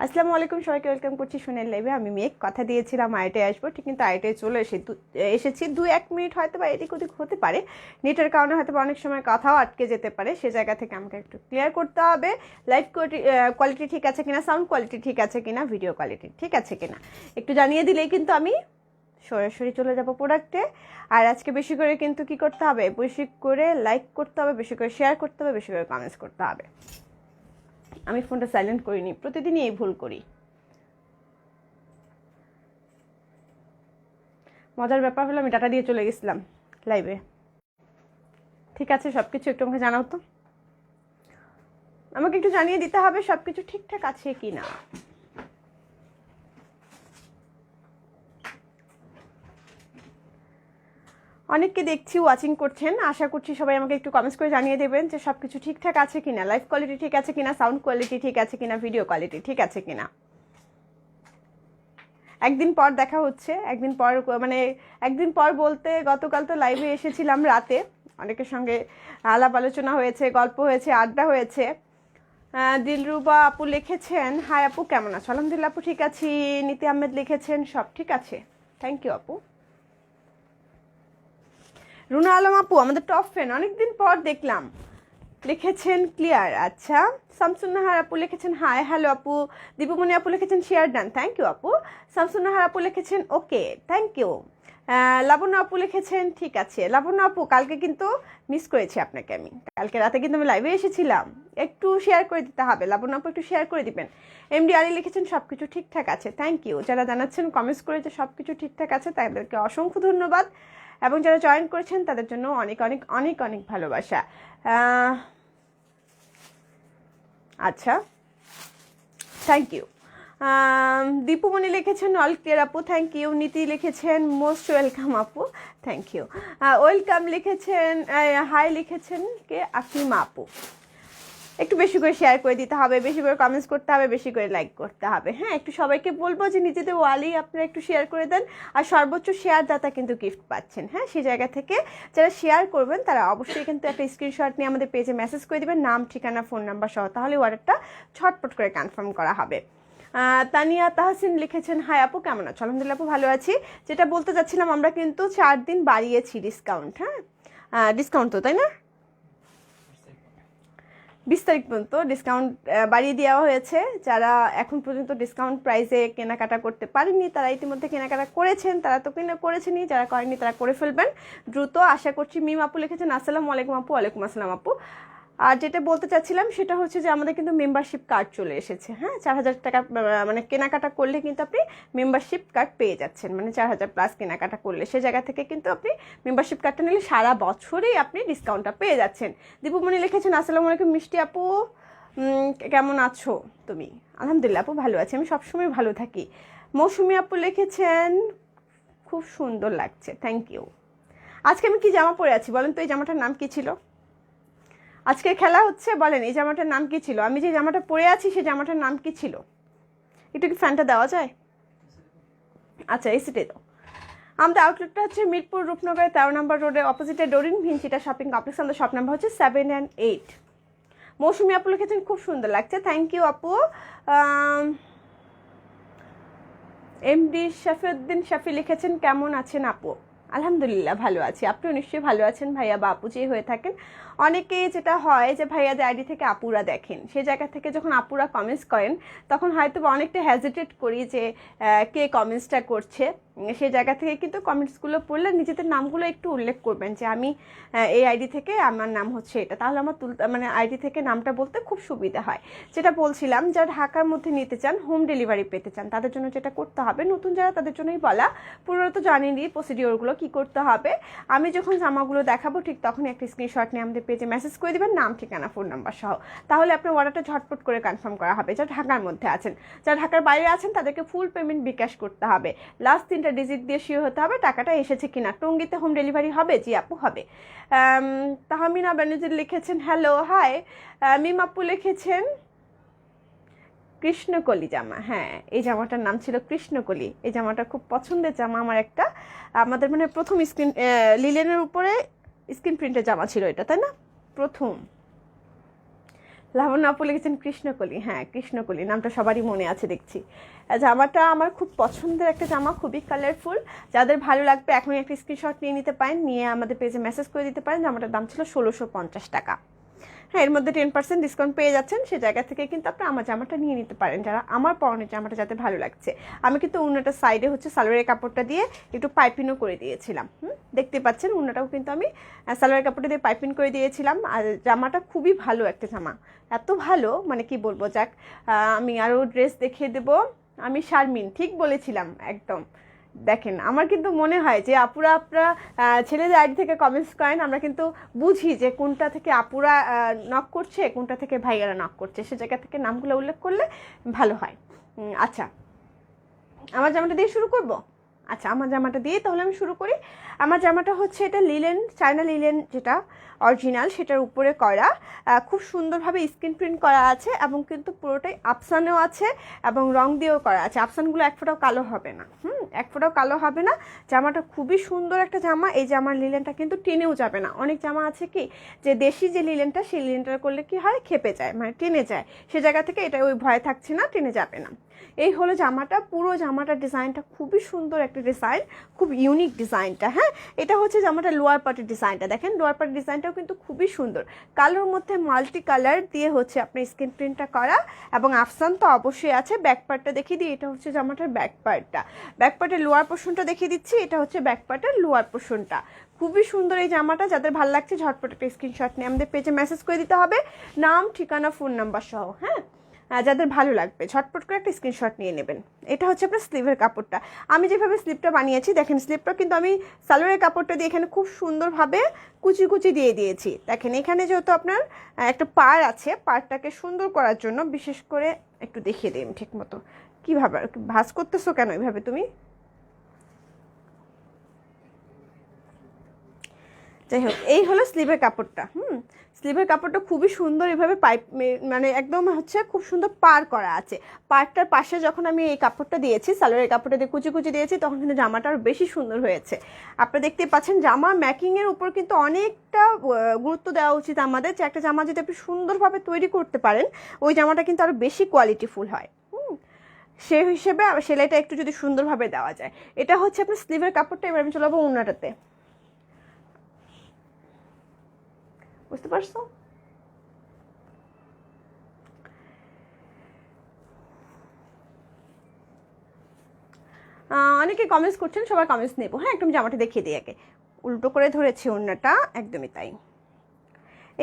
আসসালামু আলাইকুম, সবাইকে ওয়েলকাম করছি সোনার লাইভে। আমি মেঘ কথা দিয়েছিলাম আইটায় আসবো, ঠিক কিন্তু আইটায় চলে এসেছি। 2-1 মিনিট হয়তো বা এদিক ওদিক হতে পারে, নেটের কারণে হয়তো বা অনেক সময় কথাও আটকে যেতে পারে। সে জায়গা থেকে আমাকে একটু ক্লিয়ার করতে হবে লাইভ কোয়ালিটি ঠিক আছে কিনা, সাউন্ড কোয়ালিটি ঠিক আছে কিনা, ভিডিও কোয়ালিটি ঠিক আছে কিনা একটু জানিয়ে দিলেই কিন্তু আমি সরাসরি চলে যাব প্রোডাক্টে। আর আজকে বেশি করে কিন্তু কি করতে হবে, বেশি করে লাইক করতে হবে, বেশি করে শেয়ার করতে হবে, বেশি করে কমেন্টস করতে হবে। আমি ফোনটা সাইলেন্ট করিনি, প্রতিদিনই এই ভুল করি। মজার ব্যাপার হলো আমি ডাটা দিয়ে চলে গেছিলাম লাইভে। ঠিক আছে, সব কিছু একটু আমাকে জানাও তো, আমাকে একটু জানিয়ে দিতে হবে সব কিছু ঠিকঠাক আছে কি না। অনেককে দেখছি ওয়াচিং করছেন, আশা করছি সবাই আমাকে একটু কমেন্টস করে জানিয়ে দেবেন যে সব কিছু ঠিকঠাক আছে কিনা, লাইভ কোয়ালিটি ঠিক আছে কিনা, সাউন্ড কোয়ালিটি ঠিক আছে কিনা, ভিডিও কোয়ালিটি ঠিক আছে কিনা। একদিন পর দেখা হচ্ছে, একদিন পর বলতে গতকাল তো লাইভে এসেছিলাম রাতে, অনেকের সঙ্গে আলাপ আলোচনা হয়েছে, গল্প হয়েছে, আড্ডা হয়েছে। দিলরুবা আপু লিখেছেন হাই আপু কেমন আছো, আলহামদুলিল্লাহ আপু ঠিক আছি। নীতি আহমেদ লিখেছেন সব ঠিক আছে, থ্যাংক ইউ আপু। রুনা আলম আপু আমাদের টপ ফ্যান, অনেকদিন পর দেখলাম, লিখেছেন ক্লিয়ার। আচ্ছা, শামসুন্নাহার আপু লিখেছেন হাই হ্যালো আপু। দীপুমণি আপু লিখেছেন শেয়ার ডান, থ্যাংক ইউ আপু। শামসুন্নাহার আপু লিখেছেন ওকে, থ্যাংক ইউ। লাবণ্য আপু লিখেছেন ঠিক আছে। লাবণ্য আপু কালকে কিন্তু মিস করেছি আপনাকে, আমি কালকে রাতে কিন্তু আমি লাইভে এসেছিলাম, একটু শেয়ার করে দিতে হবে। লাবণ্য আপু একটু শেয়ার করে দিবেন। এমডি আলী লিখেছেন সব কিছু ঠিকঠাক আছে, থ্যাংক ইউ। যারা জানাচ্ছেন কমেন্টস করে যে সব কিছু ঠিকঠাক আছে তাদেরকে অসংখ্য ধন্যবাদ, এবং যারা জয়েন করেছেন তাদের জন্য অনেক অনেক অনেক অনেক ভালোবাসা। আচ্ছা, থ্যাংক ইউ। দীপুমণি লিখেছেন অল ক্লিয়ার আপু, থ্যাংক ইউ। নীতি লিখেছেন মোস্ট ওয়েলকাম আপু, থ্যাংক ইউ। ওয়েলকাম লিখেছেন, হাই লিখেছেন কে আকিমা আপু। একটু বেশি করে শেয়ার করে দিতে হবে, বেশি করে কমেন্টস করতে হবে, বেশি করে লাইক করতে হবে। হ্যাঁ, একটু সবাইকে বলবো যে নিজেদের ওয়ালেই আপনারা একটু শেয়ার করে দেন, আর সর্বোচ্চ শেয়ার দাতা কিন্তু গিফট পাচ্ছেন। হ্যাঁ, সেই জায়গা থেকে যারা শেয়ার করবেন তারা অবশ্যই কিন্তু একটা স্ক্রিনশট নিয়ে আমাদের পেজে মেসেজ করে দেবেন, নাম ঠিকানা ফোন নাম্বার সহ, তাহলে অর্ডারটা ছটপট করে কনফার্ম করা হবে। তানিয়া তাহসিন লিখেছেন হাই আপু কেমন আছো, আলহামদুলিল্লাহ আপু ভালো আছি। যেটা বলতে চাচ্ছিলাম, আমরা কিন্তু 4 দিন বাড়িয়েছি ডিসকাউন্ট। হ্যাঁ, ডিসকাউন্ট তো তাই না, 20 তারিখ পর্যন্ত ডিসকাউন্ট বাড়িয়ে দেওয়া হয়েছে। যারা এখন পর্যন্ত ডিসকাউন্ট প্রাইসে কেনাকাটা করতে পারেননি তারা ইতিমধ্যে কেনাকাটা করেছেন, তারা তো করেছেনই, যারা করেননি তারা করে ফেলবেন দ্রুত, আশা করছি। মিম আপু লিখেছেন আসসালামু আলাইকুম আপু, ওয়ালাইকুম আসসালাম আপু। আর যেটা বলতে চাচ্ছিলাম সেটা হচ্ছে যে আমাদের কিন্তু মেম্বারশিপ কার্ড চলে এসেছে। হ্যাঁ, 4000 টাকা মানে কেনাকাটা করলে কিন্তু আপনি মেম্বারশিপ কার্ড পেয়ে যাচ্ছেন, মানে 4000 প্লাস কেনাকাটা করলে সে জায়গা থেকে কিন্তু আপনি মেম্বারশিপ কার্ডটা নিলে সারা বছরই আপনি ডিসকাউন্টটা পেয়ে যাচ্ছেন। দীপুমণি লিখেছেন আসসালামু আলাইকুম মিষ্টি আপু, কেমন আছো তুমি, আলহামদুলিল্লাহ আপু ভালো আছি, আমি সবসময় ভালো থাকি। মৌসুমি আপু লিখেছেন খুব সুন্দর লাগছে, থ্যাংক ইউ। আজকে আমি কি জামা পরে আছি বলেন তো, এই জামাটার নাম কি ছিল? আজকে খেলা হচ্ছে, বলেন এই জামাটার নাম কি ছিল? আমি যে জামাটা পরে আছি সেই জামাটার নাম কি ছিল? একটু কি ফ্যানটা দেওয়া যায়? আচ্ছা, এই সিটে তো। আমাদের আউটলেটটা হচ্ছে মিরপুর রূপনগরের 13 নম্বর রোডে অপোজিটে ডোরিন ভিনচিটা শপিং কমপ্লেক্স। আমাদের শপ নাম্বার হচ্ছে 7 and 8। মৌসুমি আপু লিখেছেন খুব সুন্দর লাগছে, থ্যাংক ইউ আপু। এমডি শাফিউদ্দিন শাফি লিখেছেন কেমন আছেন আপু, আলহামদুলিল্লাহ ভালো আছি, আপনিও নিশ্চয়ই ভালো আছেন ভাইয়া বা আপু যেই হয়ে থাকেন। অনেকেই যেটা হয় যে ভাইয়াদের আইডি থেকে আপুরা দেখেন, সেই জায়গা থেকে যখন আপুরা কমেন্টস করেন তখন হয়তো অনেকটা হেজিটেট করি যে কে কমেন্টসটা করছে। সেই জায়গা থেকে কিন্তু কমেন্টসগুলো পড়লে নিজেদের নামগুলো একটু উল্লেখ করবেন যে আমি এই আইডি থেকে, আমার নাম হচ্ছে এটা, তাহলে আমার মানে আইডি থেকে নামটা বলতে খুব সুবিধা হয়। যেটা বলছিলাম, যারা ঢাকার মধ্যে নিতে চান, হোম ডেলিভারি পেতে চান, তাদের জন্য যেটা করতে হবে, নতুন যারা তাদের জন্যই বলা, পুরো তো জানেনি প্রসিডিওরগুলো কী করতে হবে। আমি যখন জামাগুলো দেখাবো ঠিক তখনই একটা স্ক্রিনশট নিয়ে আমাদের পেজে মেসেজ করে দেবেন, নাম ঠিকানা ফোন নাম্বার সহ, তাহলে আপনার অর্ডারটা ঝটপট করে কনফার্ম করা হবে। যারা ঢাকার মধ্যে আছেন, যারা ঢাকার বাইরে আছেন তাদেরকে ফুল পেমেন্ট বিকাশ করতে হবে, লাস্ট 3টা ডিজিট দিয়ে শিওর হতে হবে টাকাটা এসেছে কিনা। টঙ্গিতে হোম ডেলিভারি হবে? জি আপু হবে। তাহমিনা ব্যানার্জি লিখেছেন হ্যালো হাই। মিম আপু লিখেছেন কৃষ্ণকলি জামা, হ্যাঁ এই জামাটার নাম ছিল কৃষ্ণকলি। এই জামাটা খুব পছন্দের জামা আমার একটা, আমাদের মানে প্রথম লিলেনের উপরে স্ক্রিন প্রিন্টের জামা ছিল এটা, তাই না? প্রথম লাবণ্য আপু লিখেছেন কৃষ্ণকলি, হ্যাঁ কৃষ্ণকলি নামটা সবারই মনে আছে দেখছি। জামাটা আমার খুব পছন্দের একটা জামা, খুবই কালারফুল। যাদের ভালো লাগবে এখনই একটা স্ক্রিনশট নিয়ে নিতে পারেন, নিয়ে আমাদের পেজে মেসেজ করে দিতে পারেন। জামাটার দাম ছিল 1650 টাকা। হ্যাঁ, এর মধ্যে 10% ডিসকাউন্ট পেয়ে যাচ্ছেন, সে জায়গা থেকে কিন্তু আপনি আমার জামাটা নিয়ে নিতে পারেন, যারা আমার পরনের জামাটা যাতে ভালো লাগছে। আমি কিন্তু উন্নাটার সাইডে হচ্ছে সালোয়ারের কাপড়টা দিয়ে একটু পাইপিংও করে দিয়েছিলাম। দেখতে পাচ্ছেন উন্নাটাও কিন্তু আমি সালোয়ারের কাপড়টা দিয়ে পাইপিং করে দিয়েছিলাম। আর জামাটা খুবই ভালো একটা জামা, এত ভালো মানে কি বলবো। যাক, আমি আরও ড্রেস দেখিয়ে দেবো। আমি শারমিন ঠিক বলেছিলাম একদম। দেখেন, আমার কিন্তু মনে হয় যে আপুরা আপনারা ছেলেদের আইডি থেকে কমেন্টস করেন, আমরা কিন্তু বুঝি যে কোনটা থেকে আপুরা নক করছে, কোনটা থেকে ভাইয়ারা নক করছে, সে জায়গা থেকে নামগুলো উল্লেখ করলে ভালো হয়। আচ্ছা, আমার জামাটা দিয়ে শুরু করব। আচ্ছা, আমার জামাটা দিয়ে তাহলে আমি শুরু করি। আমার জামাটা হচ্ছে এটা লিলেন, চায়না লিলেন যেটা অরিজিনাল, সেটার উপরে করা, খুব সুন্দরভাবে স্ক্রিন প্রিন্ট করা আছে এবং কিন্তু পুরোটাই আফসানও আছে এবং রং দিয়েও করা আছে। আফসানগুলো এক ফোঁটাও কালো হবে না, এক ফোঁটাও কালো হবে না। জামাটা খুবই সুন্দর একটা জামা। এই জামার লিলেনটা কিন্তু টেনেও যাবে না। অনেক জামা আছে কি যে দেশি যে লিলেনটা, সেই লিলেনটা করলে কি হয়, খেপে যায়, মানে টেনে যায়। সে জায়গা থেকে এটা ওই ভয় থাকছে না, টেনে যাবে না। এই হলো জামাটা, পুরো জামাটার ডিজাইনটা খুবই সুন্দর একটা ডিজাইন, খুব ইউনিক ডিজাইনটা। হ্যাঁ, এটা হচ্ছে জামাটার লোয়ার পার্টের ডিজাইনটা। দেখেন লোয়ার পার্টের ডিজাইনটাও কিন্তু খুবই সুন্দর, কালোর মধ্যে মাল্টি কালার দিয়ে হচ্ছে আপনার স্ক্রিন প্রিন্টটা করা এবং আফসান তো অবশ্যই আছে। ব্যাক পার্টটা দেখিয়ে দিই, এটা হচ্ছে জামাটার ব্যাক পার্টটা। ব্যাক পার্টের লোয়ার পোর্শনটা দেখিয়ে দিচ্ছি, এটা হচ্ছে ব্যাক পার্টের লোয়ার পোর্শনটা। খুবই সুন্দর এই জামাটা। যাদের ভালো লাগছে ঝটপট একটা স্ক্রিনশট নিয়ে আমাদের পেজে মেসেজ করে দিতে হবে, নাম, ঠিকানা, ফোন নাম্বার সহ। হ্যাঁ, যাদের ভালো লাগবে ঝটপট করে একটা স্ক্রিনশট নিয়ে নেবেন। এটা হচ্ছে আপনার স্লিভের কাপড়টা। আমি যেভাবে স্লিভটা বানিয়েছি দেখেন, স্লিভটা কিন্তু আমি সালোয়ারের কাপড়টা দিয়ে এখানে খুব সুন্দরভাবে কুচি কুচি দিয়ে দিয়েছি। দেখেন এখানে যেহেতু আপনার একটা পাড় আছে, পাড়টাকে সুন্দর করার জন্য বিশেষ করে একটু দেখিয়ে দিই ঠিক মতো। কীভাবে ভাঁজ করতেছো কেন এভাবে তুমি? যাই হোক, এই হলো স্লিভের কাপড়টা। স্লিভের কাপড়টা খুবই সুন্দর, এভাবে পাইপ মানে একদম হচ্ছে খুব সুন্দর পার করা আছে। পাড়টার পাশে যখন আমি এই কাপড়টা দিয়েছি, সালোয়ারের কাপড়টা দিয়ে কুচি কুচি দিয়েছি, তখন কিন্তু জামাটা আরও বেশি সুন্দর হয়েছে। আপনারা দেখতে পাচ্ছেন জামা মেকিংয়ের উপর কিন্তু অনেকটা গুরুত্ব দেওয়া উচিত আমাদের, যে একটা জামা যদি আপনি সুন্দরভাবে তৈরি করতে পারেন, ওই জামাটা কিন্তু আরও বেশি কোয়ালিটিফুল হয়। সেই হিসেবে সেলাইটা একটু যদি সুন্দরভাবে দেওয়া যায়। এটা হচ্ছে আপনার স্লিভের কাপড়টা। এবার আমি চলে যাবো ওড়নাটাতে। বুঝতে পারছো? অনেকে কমেন্টস করছেন, সবার কমেন্টস নেবো। হ্যাঁ, একদম জামাটা দেখিয়ে দিই আগে। উল্টো করে ধরেছি ওড়নাটা, একদমই তাই।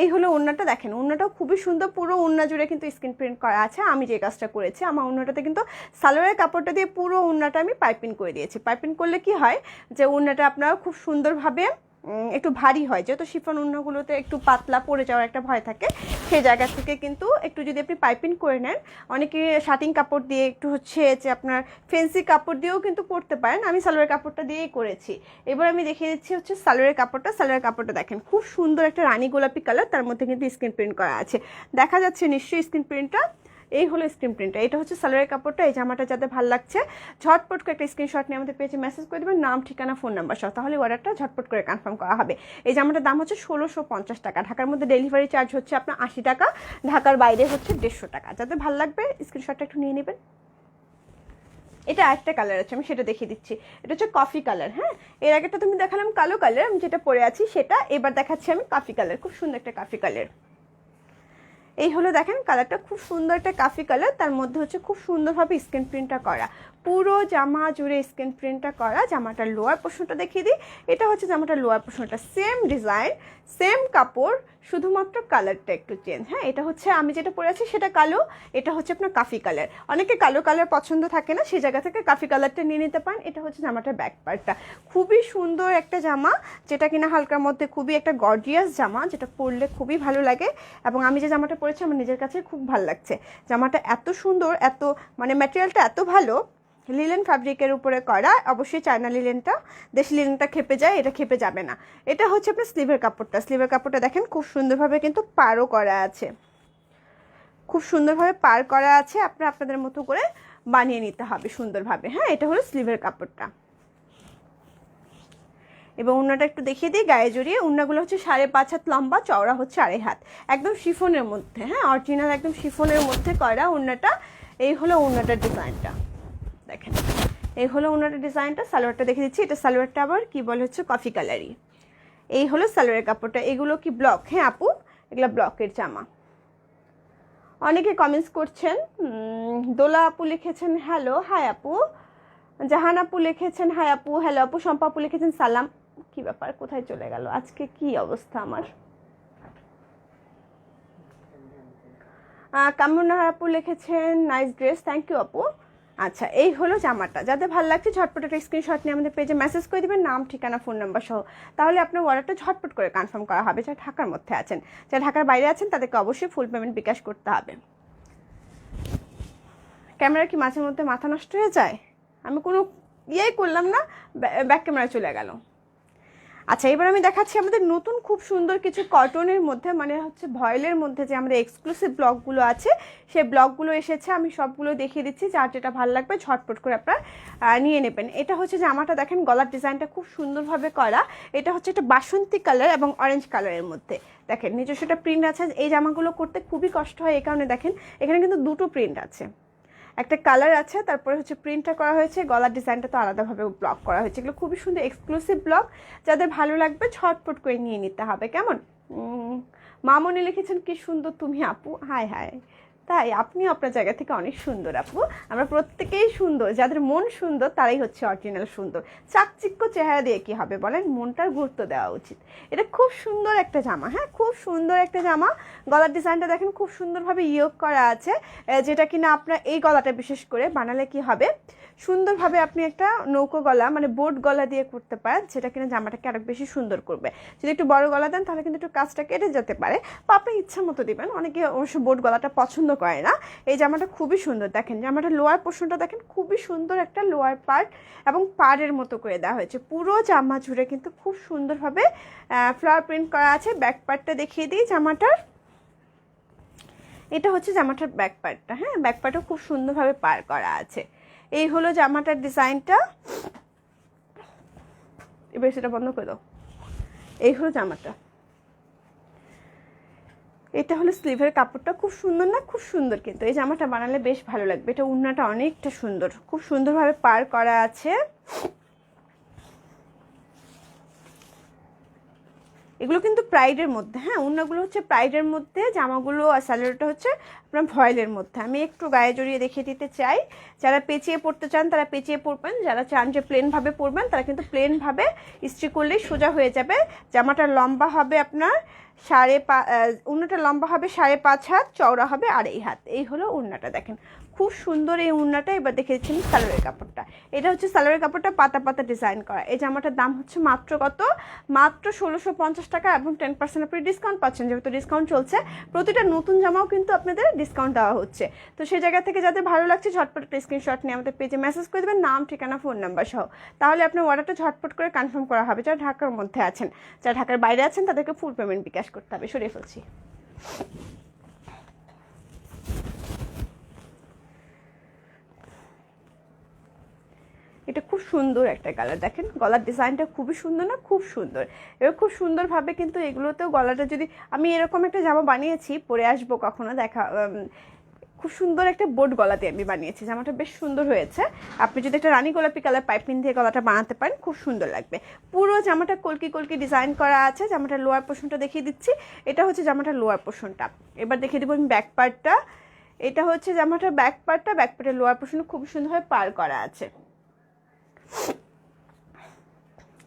এই হলো ওড়নাটা। দেখেন ওড়নাটাও খুবই সুন্দর, পুরো ওড়না জুড়ে কিন্তু স্ক্রিন প্রিন্ট করা আছে। আমি যে কাজটা করেছি, আমার ওড়নাটাতে কিন্তু সালোয়ারের কাপড়টা দিয়ে পুরো ওড়নাটা আমি পাইপিং করে দিয়েছি। পাইপিং করলে কি হয় যে ওড়নাটা আপনারা খুব সুন্দরভাবে একটু ভারী হয়, যেহেতু শিফন ওড়নাগুলোতে একটু পাতলা পড়ে যাওয়ার একটা ভয় থাকে, সেই জায়গা থেকে কিন্তু একটু যদি আপনি পাইপিং করে নেন, অনেকে শার্টিং কাপড় দিয়ে একটু হচ্ছে যে আপনার ফেন্সি কাপড় দিয়েও কিন্তু পরতে পারেন। আমি সালোয়ারের কাপড়টা দিয়েই করেছি। এবার আমি দেখিয়ে দিচ্ছি হচ্ছে সালোয়ারের কাপড়টা। সালোয়ারের কাপড়টা দেখেন খুব সুন্দর একটা রানী গোলাপি কালার, তার মধ্যে কিন্তু স্ক্রিন প্রিন্ট করা আছে। দেখা যাচ্ছে নিশ্চয়ই স্ক্রিন প্রিন্টটা? এই হলো স্ক্রিন প্রিন্টটা। এটা হচ্ছে সালোয়ারের কাপড়টা। এই জামাটা যাদের ভালো লাগছে ঝটপট করে একটা স্ক্রিনশট নিয়ে আমাদের পেজে মেসেজ করে দেবেন, নাম, ঠিকানা, ফোন নাম্বার সহ, তাহলে অর্ডারটা ঝটপট করে কনফার্ম করা হবে। এই জামাটার দাম হচ্ছে 1650 টাকা। ঢাকার মধ্যে ডেলিভারি চার্জ হচ্ছে আপনার 80 টাকা, ঢাকার বাইরে হচ্ছে 150 টাকা। যাদের ভালো লাগবে স্ক্রিনশটটা একটু নিয়ে নেবেন। এটা আরেকটা কালার আছে, আমি সেটা দেখিয়ে দিচ্ছি। এটা হচ্ছে কফি কালার। হ্যাঁ, এর আগেটা তুমি দেখালাম কালো কালার, আমি যেটা পরে আছি সেটা। এবার দেখাচ্ছি আমি কফি কালার, খুব সুন্দর একটা কফি কালার। এই হলো দেখেন কালারটা, খুব সুন্দর একটা কফি কালার, তার মধ্যে হচ্ছে খুব সুন্দরভাবে স্ক্রিন প্রিন্টটা করা, পুরো জামা জুড়ে স্ক্রিন প্রিন্টটা করা। জামাটার লোয়ার পোর্শনটা দেখিয়ে দিই। এটা হচ্ছে জামাটার লোয়ার পোর্শনটা, সেম ডিজাইন, সেম কাপড়, শুধুমাত্র কালারটা একটু চেঞ্জ। হ্যাঁ, এটা হচ্ছে আমি যেটা পরে আছি সেটা কালো, এটা হচ্ছে আপনার কফি কালার। অনেকে কালো কালার পছন্দ থাকে না, সেই জায়গা থেকে কফি কালারটা নিয়ে নিতে পারেন। এটা হচ্ছে জামাটার ব্যাক পার্টটা। খুবই সুন্দর একটা জামা, যেটা কিনা হালকার মধ্যে খুবই একটা গর্জিয়াস জামা, যেটা পরলে খুবই ভালো লাগে। এবং আমি যে জামাটা পরেছি আমার নিজের কাছে খুব ভালো লাগছে। জামাটা এত সুন্দর, এত মানে ম্যাটেরিয়ালটা এত ভালো, লিলেন ফ্যাব্রিকের উপরে করা। অবশ্যই চায়না লিলেনটা, দেশি লিলেনটা খেপে যায়, এটা খেপে যাবে না। এটা হচ্ছে আপনার স্লিভের কাপড়টা। স্লিভের কাপড়টা দেখেন খুব সুন্দরভাবে কিন্তু পারও করা আছে, খুব সুন্দরভাবে পার করা আছে। আপনারা আপনাদের মতো করে বানিয়ে নিতে হবে সুন্দরভাবে। হ্যাঁ, এটা হলো স্লিভের কাপড়টা। এবং ওড়নাটা একটু দেখিয়ে দিই, গায়ে জড়িয়ে। ওড়নাগুলো হচ্ছে 5.5 হাত লম্বা, চওড়া হচ্ছে 2.5 হাত, একদম শিফনের মধ্যে, হ্যাঁ অরিজিনাল একদম শিফনের মধ্যে করা ওড়নাটা। এই হলো ওড়নাটার ডিজাইনটা, দেখেন এই হলো ওড়নাটার ডিজাইনটা। সালোয়ারটা দেখে দিচ্ছি, এটা সালোয়ারটা আবার কি বলে হচ্ছে কফি কালারই। এই হলো সালোয়ারের কাপড়টা। এগুলো কি ব্লক? হ্যাঁ আপু, এগুলো ব্লকের জামা। অনেকে কমেন্টস করছেন, দোলা আপু লিখেছেন হ্যালো, হাই আপু। জাহান আপু লিখেছেন হাই আপু, হ্যালো আপু। শম্পা আপু লিখেছেন সালাম। কি ব্যাপার, কোথায় চলে গেল আজকে, কি অবস্থা আমার। কামরুন্নাহার আপু লিখেছেন নাইস ড্রেস, থ্যাংক ইউ আপু। আচ্ছা, এই হলো জামাটা। যাদের ভালো লাগছে ঝটপট একটা স্ক্রিনশট নিয়ে আমাদের পেজে মেসেজ করে দেবেন, নাম ঠিকানা ফোন নাম্বার সহ। তাহলে আপনার অর্ডারটা ঝটপট করে কনফার্ম করা হবে। যারা ঢাকার মধ্যে আছেন, যারা ঢাকার বাইরে আছেন, তাদেরকে অবশ্যই ফুল পেমেন্ট বিকাশ করতে হবে। ক্যামেরা কি মাঝে মধ্যে মাথা নষ্ট হয়ে যায়? আমি কোনো ইয়েই করলাম না, ব্যাক ক্যামেরা চলে গেল। আচ্ছা, এবার আমি দেখাচ্ছি আমাদের নতুন খুব সুন্দর কিছু কটনের মধ্যে, মানে হচ্ছে ভয়েলের মধ্যে যে আমাদের এক্সক্লুসিভ ব্লগগুলো আছে, সেই ব্লগগুলো এসেছে। আমি সবগুলো দেখিয়ে দিচ্ছি, যার যেটা ভালো লাগবে ঝটপট করে আপনারা নিয়ে নেবেন। এটা হচ্ছে জামাটা, দেখেন গলার ডিজাইনটা খুব সুন্দরভাবে করা। এটা হচ্ছে একটা বাসন্তী কালার এবং অরেঞ্জ কালারের মধ্যে, দেখেন নিজস্ব একটা প্রিন্ট আছে। এই জামাগুলো করতে খুবই কষ্ট হয়, এই কারণে দেখেন এখানে কিন্তু দুটো প্রিন্ট আছে, একটা কালার আছে, তারপরে হচ্ছে প্রিন্টটা করা হয়েছে, গলার ডিজাইনটা তো আলাদাভাবে ব্লক করা হয়েছে। এগুলো খুবই সুন্দর এক্সক্লুসিভ ব্লগ, যাদের ভালো লাগবে ঝটপট করে নিয়ে নিতে হবে। কেমন? মামনি লিখেছেন কি সুন্দর তুমি আপু, হাই হাই। তাই আপনিও আপনার জায়গা থেকে অনেক সুন্দর আপু। আমরা প্রত্যেকেই সুন্দর, যাদের মন সুন্দর তারাই হচ্ছে অরিজিনাল সুন্দর। চাকচিক্য চেহারা দিয়ে কি হবে বলেন, মনটার গুরুত্ব দেওয়া উচিত। এটা খুব সুন্দর একটা জামা, হ্যাঁ খুব সুন্দর একটা জামা। গলার ডিজাইনটা দেখেন খুব সুন্দরভাবে ইয়োগ করা আছে, যেটা কিনা আপনার এই গলাটা বিশেষ করে বানালে কি হবে, সুন্দরভাবে আপনি একটা নৌকো গলা মানে বোট গলা দিয়ে করতে পারেন, যেটা কিনা জামাটাকে আরো বেশি সুন্দর করবে। যদি একটু বড় গলা দেন তাহলে কিন্তু একটু কাজটা কেটে যেতে পারে, বা আপনি ইচ্ছা মতো দিবেন। অনেকে অবশ্য বোট গলাটা পছন্দ করে না। এই জামাটা খুবই সুন্দর, দেখেন জামাটা লোয়ার পোর্শনটা দেখেন খুবই সুন্দর একটা লোয়ার পার্ট এবং পাড়ের মতো করে দেওয়া হয়েছে। পুরো জামা জুড়ে কিন্তু খুব সুন্দরভাবে ফ্লাওয়ার প্রিন্ট করা আছে। ব্যাক পার্টটা দেখিয়ে দিই জামাটার। এটা হচ্ছে জামাটার ব্যাক পার্টটা, হ্যাঁ ব্যাক পার্টও খুব সুন্দরভাবে পার করা আছে। এই হলো জামাটার ডিজাইনটা। এবার সেটা বন্ধ করে দাও। এই হলো জামাটা। এটা হলো স্লিভের কাপড়টা, খুব সুন্দর না? খুব সুন্দর, কিন্তু এই জামাটা বানালে বেশ ভালো লাগবে। এটা ওড়নাটা অনেকটা সুন্দর, খুব সুন্দরভাবে পার করা আছে। এগুলো কিন্তু প্রাইডের মধ্যে, হ্যাঁ ওড়নাগুলো হচ্ছে প্রাইডের মধ্যে, জামাগুলো আর স্যালোয়ারটা হচ্ছে আপনার ভয়েলের মধ্যে। আমি একটু গায়ে জড়িয়ে দেখিয়ে দিতে চাই। যারা পেঁচিয়ে পড়তে চান তারা পেঁচিয়ে পরবেন, যারা চান যে প্লেনভাবে পরবেন তারা কিন্তু প্লেনভাবে ইস্ত্রি করলেই সোজা হয়ে যাবে। জামাটা লম্বা হবে আপনার ওড়নাটা লম্বা হবে 5.5 হাত, চওড়া হবে 2.5 হাত। এই হলো ওড়নাটা, দেখেন খুব সুন্দর এই ওড়নাটা। এবার দেখে দিচ্ছেন সালোয়ারের কাপড়টা। এটা হচ্ছে সালোয়ারের কাপড়টা, পাতা পাতা ডিজাইন করা। এই জামাটার দাম হচ্ছে মাত্র কত? মাত্র 1650 টাকা, এবং 10% আপনি ডিসকাউন্ট পাচ্ছেন। যেহেতু ডিসকাউন্ট চলছে, প্রতিটা নতুন জামাও কিন্তু আপনাদের ডিসকাউন্ট দেওয়া হচ্ছে। তো সেই জায়গা থেকে যাদের ভালো লাগছে ঝটপট একটা স্ক্রিনশট নিয়ে আমাদের পেজে মেসেজ করে দেবেন, নাম ঠিকানা ফোন নাম্বার সহ। তাহলে আপনার অর্ডারটা ঝটপট করে কনফার্ম করা হবে। যারা ঢাকার মধ্যে আছেন, যারা ঢাকার বাইরে আছেন তাদেরকে ফুল পেমেন্ট বিকাশ করতে হবে। সরিয়ে ফেলছি। এটা খুব সুন্দর একটা কালার, দেখেন গলার ডিজাইনটা খুবই সুন্দর না? খুব সুন্দর। এবার খুব সুন্দরভাবে কিন্তু এগুলোতেও গলাটা, যদি আমি এরকম একটা জামা বানিয়েছি, পরে আসবো কখনো দেখা, খুব সুন্দর একটা বোট গলাতে আমি বানিয়েছি। জামাটা বেশ সুন্দর হয়েছে। আপনি যদি একটা রানী গোলাপি কালার পাইপিং দিয়ে গলাটা বানাতে পারেন, খুব সুন্দর লাগবে। পুরো জামাটা কলকি কলকি ডিজাইন করা আছে। জামাটার লোয়ার পোর্শনটা দেখিয়ে দিচ্ছি। এটা হচ্ছে জামাটার লোয়ার পোর্শনটা। এবার দেখিয়ে দেবো আমি ব্যাক পার্টটা। এটা হচ্ছে জামাটার ব্যাক পার্টটা। ব্যাক পার্টের লোয়ার পোর্শনটা খুব সুন্দরভাবে পার করা আছে।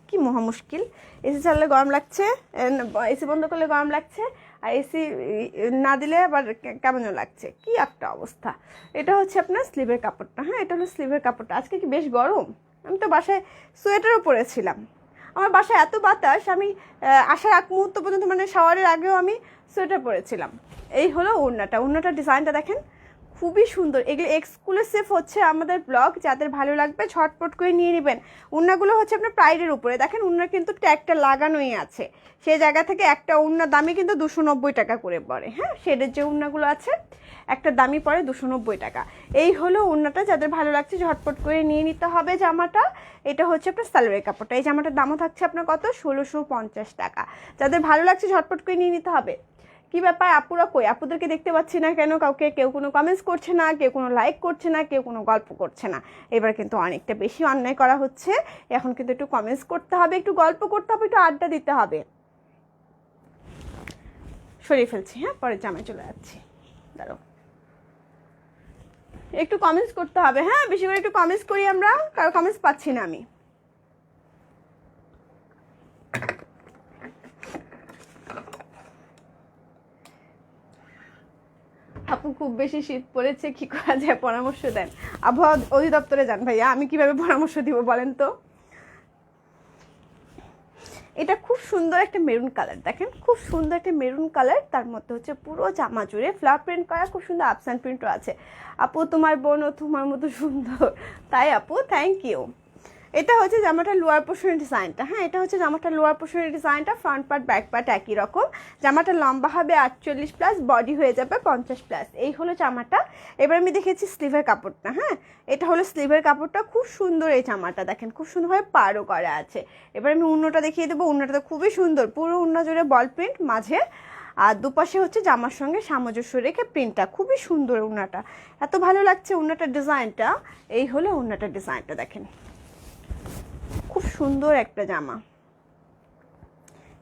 কি মহা মুশকিল, এসি চালালে গরম লাগছে, এসি বন্ধ করলে গরম লাগছে, আর এসি না দিলে আবার কেমন লাগছে, কি একটা অবস্থা। এটা হচ্ছে আপনার স্লিভের কাপড়টা, হ্যাঁ এটা হলো স্লিভের কাপড়টা। আজকে কি বেশ গরম, আমি তো বাসায় সোয়েটারও পরেছিলাম। আমার বাসায় এত বাতাস, আমি আসার আগ মুহূর্ত পর্যন্ত মানে শাওয়ারের আগেও আমি সোয়েটার পরেছিলাম। এই হলো ওড়নাটা। ওড়নাটার ডিজাইনটা দেখেন খুবই সুন্দর। এগুলো এক্সক্লুসিভ হচ্ছে আমাদের ব্লগ, যাদের ভালো লাগবে ঝটপট করে নিয়ে নেবেন। উন্নাগুলো হচ্ছে আপনার প্রাইডের উপরে, দেখেন উন্না কিন্তু ট্যাগটা লাগানোই আছে, সেই জায়গা থেকে একটা উন্নার দামই কিন্তু 290 টাকা করে পড়ে। হ্যাঁ, শেডের যে উন্নাগুলো আছে একটা দামই পড়ে 290 টাকা। এই হলো উন্নাটা, যাদের ভালো লাগছে ঝটপট করে নিয়ে নিতে হবে জামাটা। এটা হচ্ছে আপনার সালোয়ারের কাপড়টা। এই জামাটার দামও থাকছে আপনার কত, 1650 টাকা। যাদের ভালো লাগছে ঝটপট করে নিয়ে নিতে হবে। কি ব্যাপার আপুরা কই, আপুদেরকে দেখতে পাচ্ছি না কেন? কাউকে, কেউ কোনো কমেন্টস করছে না, কেউ কোনো লাইক করছে না, কেউ কোনো গল্প করছে না। এবার কিন্তু অনেকটা বেশি অন্যায় করা হচ্ছে। এখন কিন্তু একটু কমেন্টস করতে হবে, একটু গল্প করতে হবে, একটু আড্ডা দিতে হবে। সরিয়ে ফেলছি, হ্যাঁ পরের জামায় চলে যাচ্ছি, দাঁড়াও। একটু কমেন্টস করতে হবে, হ্যাঁ বেশি করে একটু কমেন্টস করি আমরা, কারো কমেন্টস পাচ্ছি না আমি। আপু খুব বেশি শীত পড়েছে, কি করা যায় পরামর্শ দেন। আবহাওয়া অধিদপ্তরে যান ভাইয়া, আমি কিভাবে পরামর্শ দিব বলেন তো। এটা খুব সুন্দর একটা মেরুন কালার, দেখেন খুব সুন্দর একটা মেরুন কালার, তার মধ্যে হচ্ছে পুরো জামা জুড়ে ফ্লাওয়ার প্রিন্ট করা, খুব সুন্দর আপস অ্যান্ড প্রিন্টও আছে। আপু তোমার বোনও তোমার মতো সুন্দর। তাই আপু, থ্যাংক ইউ। এটা হচ্ছে জামাটা লোয়ার পোর্শনের ডিজাইনটা। হ্যাঁ, এটা হচ্ছে জামাটা লোয়ার পোর্শনের ডিজাইনটা, ফ্রন্ট পার্ট ব্যাক পার্ট একই রকম। জামাটা লম্বা হবে 48 প্লাস, বডি হয়ে যাবে 50 প্লাস। এই হলো জামাটা। এবার আমি দেখেছি স্লিভের কাপড়টা। হ্যাঁ, এটা হলো স্লিভের কাপড়টা, খুব সুন্দর এই জামাটা, দেখেন খুব সুন্দরভাবে পাড়ও করা আছে। এবার আমি উন্নটা দেখিয়ে দেবো। উন্নটা তো খুবই সুন্দর, পুরো উন্না জুড়ে বল প্রিন্ট, মাঝে আর দুপাশে হচ্ছে জামার সঙ্গে সামঞ্জস্য রেখে প্রিন্টটা, খুবই সুন্দর উন্নাটা, এত ভালো লাগছে উন্নাটার ডিজাইনটা। এই হলো উন্নাটার ডিজাইনটা, দেখেন খুব সুন্দর একটা জামা।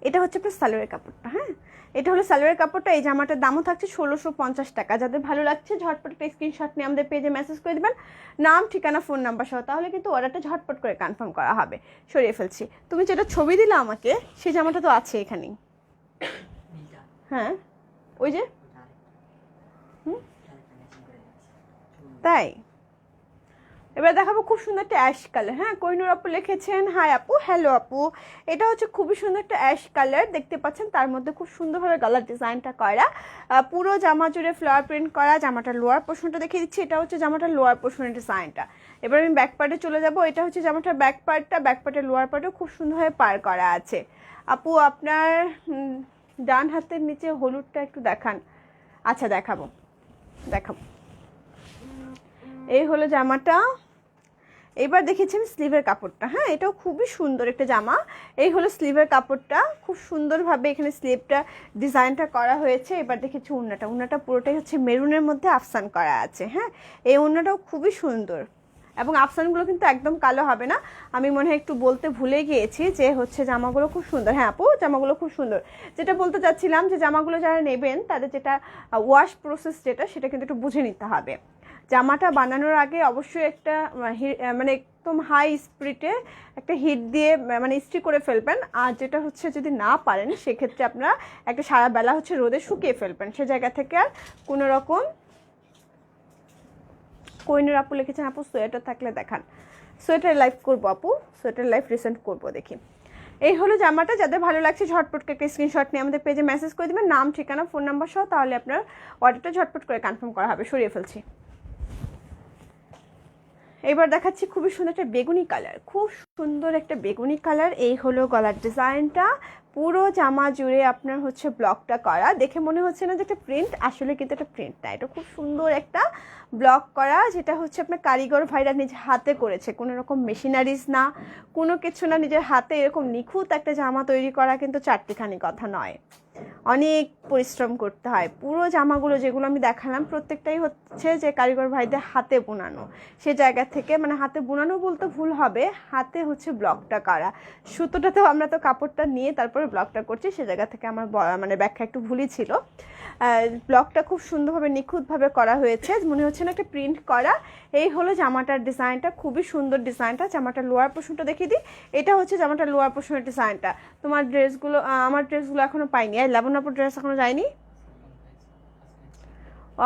এটা হচ্ছে আপনার সালোয়ারের কাপড়টা। হ্যাঁ, এটা হলো সালোয়ারের কাপড়টা। এই জামাটার দামও থাকছে 1650 টাকা। যাদের ভালো লাগছে ঝটপট একটা স্ক্রিনশট নিয়ে আমাদের পেজে মেসেজ করে দেবেন, নাম ঠিকানা ফোন নাম্বার সহ, তাহলে কিন্তু অর্ডারটা ঝটপট করে কনফার্ম করা হবে। সরিয়ে ফেলছি, তুমি যেটা ছবি দিলে আমাকে সেই জামাটা তো আছে এখানেই। হ্যাঁ, ওই যে তাই। এবার দেখাবো খুব সুন্দর একটা অ্যাশ কালার। হ্যাঁ, কোহিনুর আপু লিখেছেন হাই আপু, হ্যালো আপু। এটা হচ্ছে খুবই সুন্দর একটা অ্যাশ কালার, দেখতে পাচ্ছেন তার মধ্যে খুব সুন্দরভাবে গলার ডিজাইনটা করা, পুরো জামা জুড়ে ফ্লাওয়ার প্রিন্ট করা। জামাটার লোয়ার পোর্শনটা দেখিয়ে দিচ্ছি, এটা হচ্ছে জামাটার লোয়ার পোর্শনের ডিজাইনটা। এবার আমি ব্যাক পার্টে চলে যাব। এটা হচ্ছে জামাটার ব্যাক পার্টটা, ব্যাক পার্টের লোয়ার পার্টও খুব সুন্দরভাবে পার করা আছে। আপু আপনার ডান হাতের নিচে হলুদটা একটু দেখান। আচ্ছা দেখাবো, দেখাবো। এই হলো জামাটা। এবার দেখেছি আমি স্লিভের কাপড়টা। হ্যাঁ, এটাও খুবই সুন্দর একটা জামা। এই হলো স্লিভের কাপড়টা, খুব সুন্দরভাবে এখানে স্লিভটা ডিজাইনটা করা হয়েছে। এবার দেখেছি উন্নাটা, উন্নাটা পুরোটাই হচ্ছে মেরুনের মধ্যে আফসান করা আছে। হ্যাঁ, এই উন্নাটাও খুবই সুন্দর এবং আফসানগুলো কিন্তু একদম কালো হবে না। আমি মনে হয় একটু বলতে ভুলে গিয়েছি যে হচ্ছে জামাগুলো খুব সুন্দর। হ্যাঁ আপু, জামাগুলো খুব সুন্দর। যেটা বলতে চাচ্ছিলাম যে জামাগুলো যারা নেবেন তাদের যেটা ওয়াশ প্রসেস যেটা, সেটা কিন্তু একটু বুঝে নিতে হবে। জামাটা বানানোর আগে অবশ্যই একটা মানে একদম হাই স্পিডে একটা হিট দিয়ে মানে ইস্ত্রি করে ফেলবেন। আর যেটা হচ্ছে যদি না পারেন সেক্ষেত্রে আপনারা একটা সারা বেলা হচ্ছে রোদে শুকিয়ে ফেলবেন, সে জায়গা থেকে আর কোনো রকম। কোহিনুর আপু লিখেছেন আপু সোয়েটার থাকলে দেখান। সোয়েটার লাইভ করবো আপু, সোয়েটার লাইভ রিসেন্ট করবো, দেখি। এই হলো জামাটা। যাদের ভালো লাগছে ঝটপট একটা স্ক্রিনশট নিয়ে আমাদের পেজে মেসেজ করে দেবেন, নাম ঠিকানা ফোন নাম্বার সহ, তাহলে আপনার অর্ডারটা ঝটপট করে কনফার্ম করা হবে। সরিয়ে ফেলছি। এবার দেখাচ্ছি খুবই সুন্দর একটা বেগুনি কালার, খুব সুন্দর একটা বেগুনি কালার। এই হলো গলার ডিজাইনটা, পুরো জামা জুড়ে আপনার হচ্ছে ব্লকটা করা। দেখে মনে হচ্ছে না যে একটা প্রিন্ট, আসলে কিন্তু একটা প্রিন্ট না, এটা খুব সুন্দর একটা ব্লক করা, যেটা হচ্ছে আপনার কারিগর ভাইরা নিজে হাতে করেছে, কোনো রকম মেশিনারিজ না, কোনো কিছু না, নিজের হাতে এরকম নিখুঁত একটা জামা তৈরি করা কিন্তু চারটিখানি কথা নয়, অনেক পরিশ্রম করতে হয়। পুরো জামাগুলো যেগুলো আমি দেখালাম প্রত্যেকটাই হচ্ছে যে কারিগর ভাইদের হাতে বোনানো, সে জায়গা থেকে মানে হাতে বোনানো বলতে ভুল হবে, হাতে হচ্ছে ব্লকটা করা। সুতোটাতেও আমরা তো কাপড়টা নিয়ে তারপরে ব্লকটা করছি, সে জায়গা থেকে আমার মানে ব্যাখ্যা একটু ভুলই ছিল। ব্লকটা খুব সুন্দরভাবে নিখুঁতভাবে করা হয়েছে, মনে হচ্ছে না একটা প্রিন্ট করা। এই হলো জামাটার ডিজাইনটা, খুবই সুন্দর ডিজাইনটা। জামাটার লোয়ার পোর্শনটা দেখিয়ে দিই, এটা হচ্ছে জামাটার লোয়ার পোর্শনের ডিজাইনটা। তোমার ড্রেসগুলো, আমার ড্রেসগুলো এখনো পাইনি, আর লাবণ্য আপুর ড্রেস এখনো যায়নি।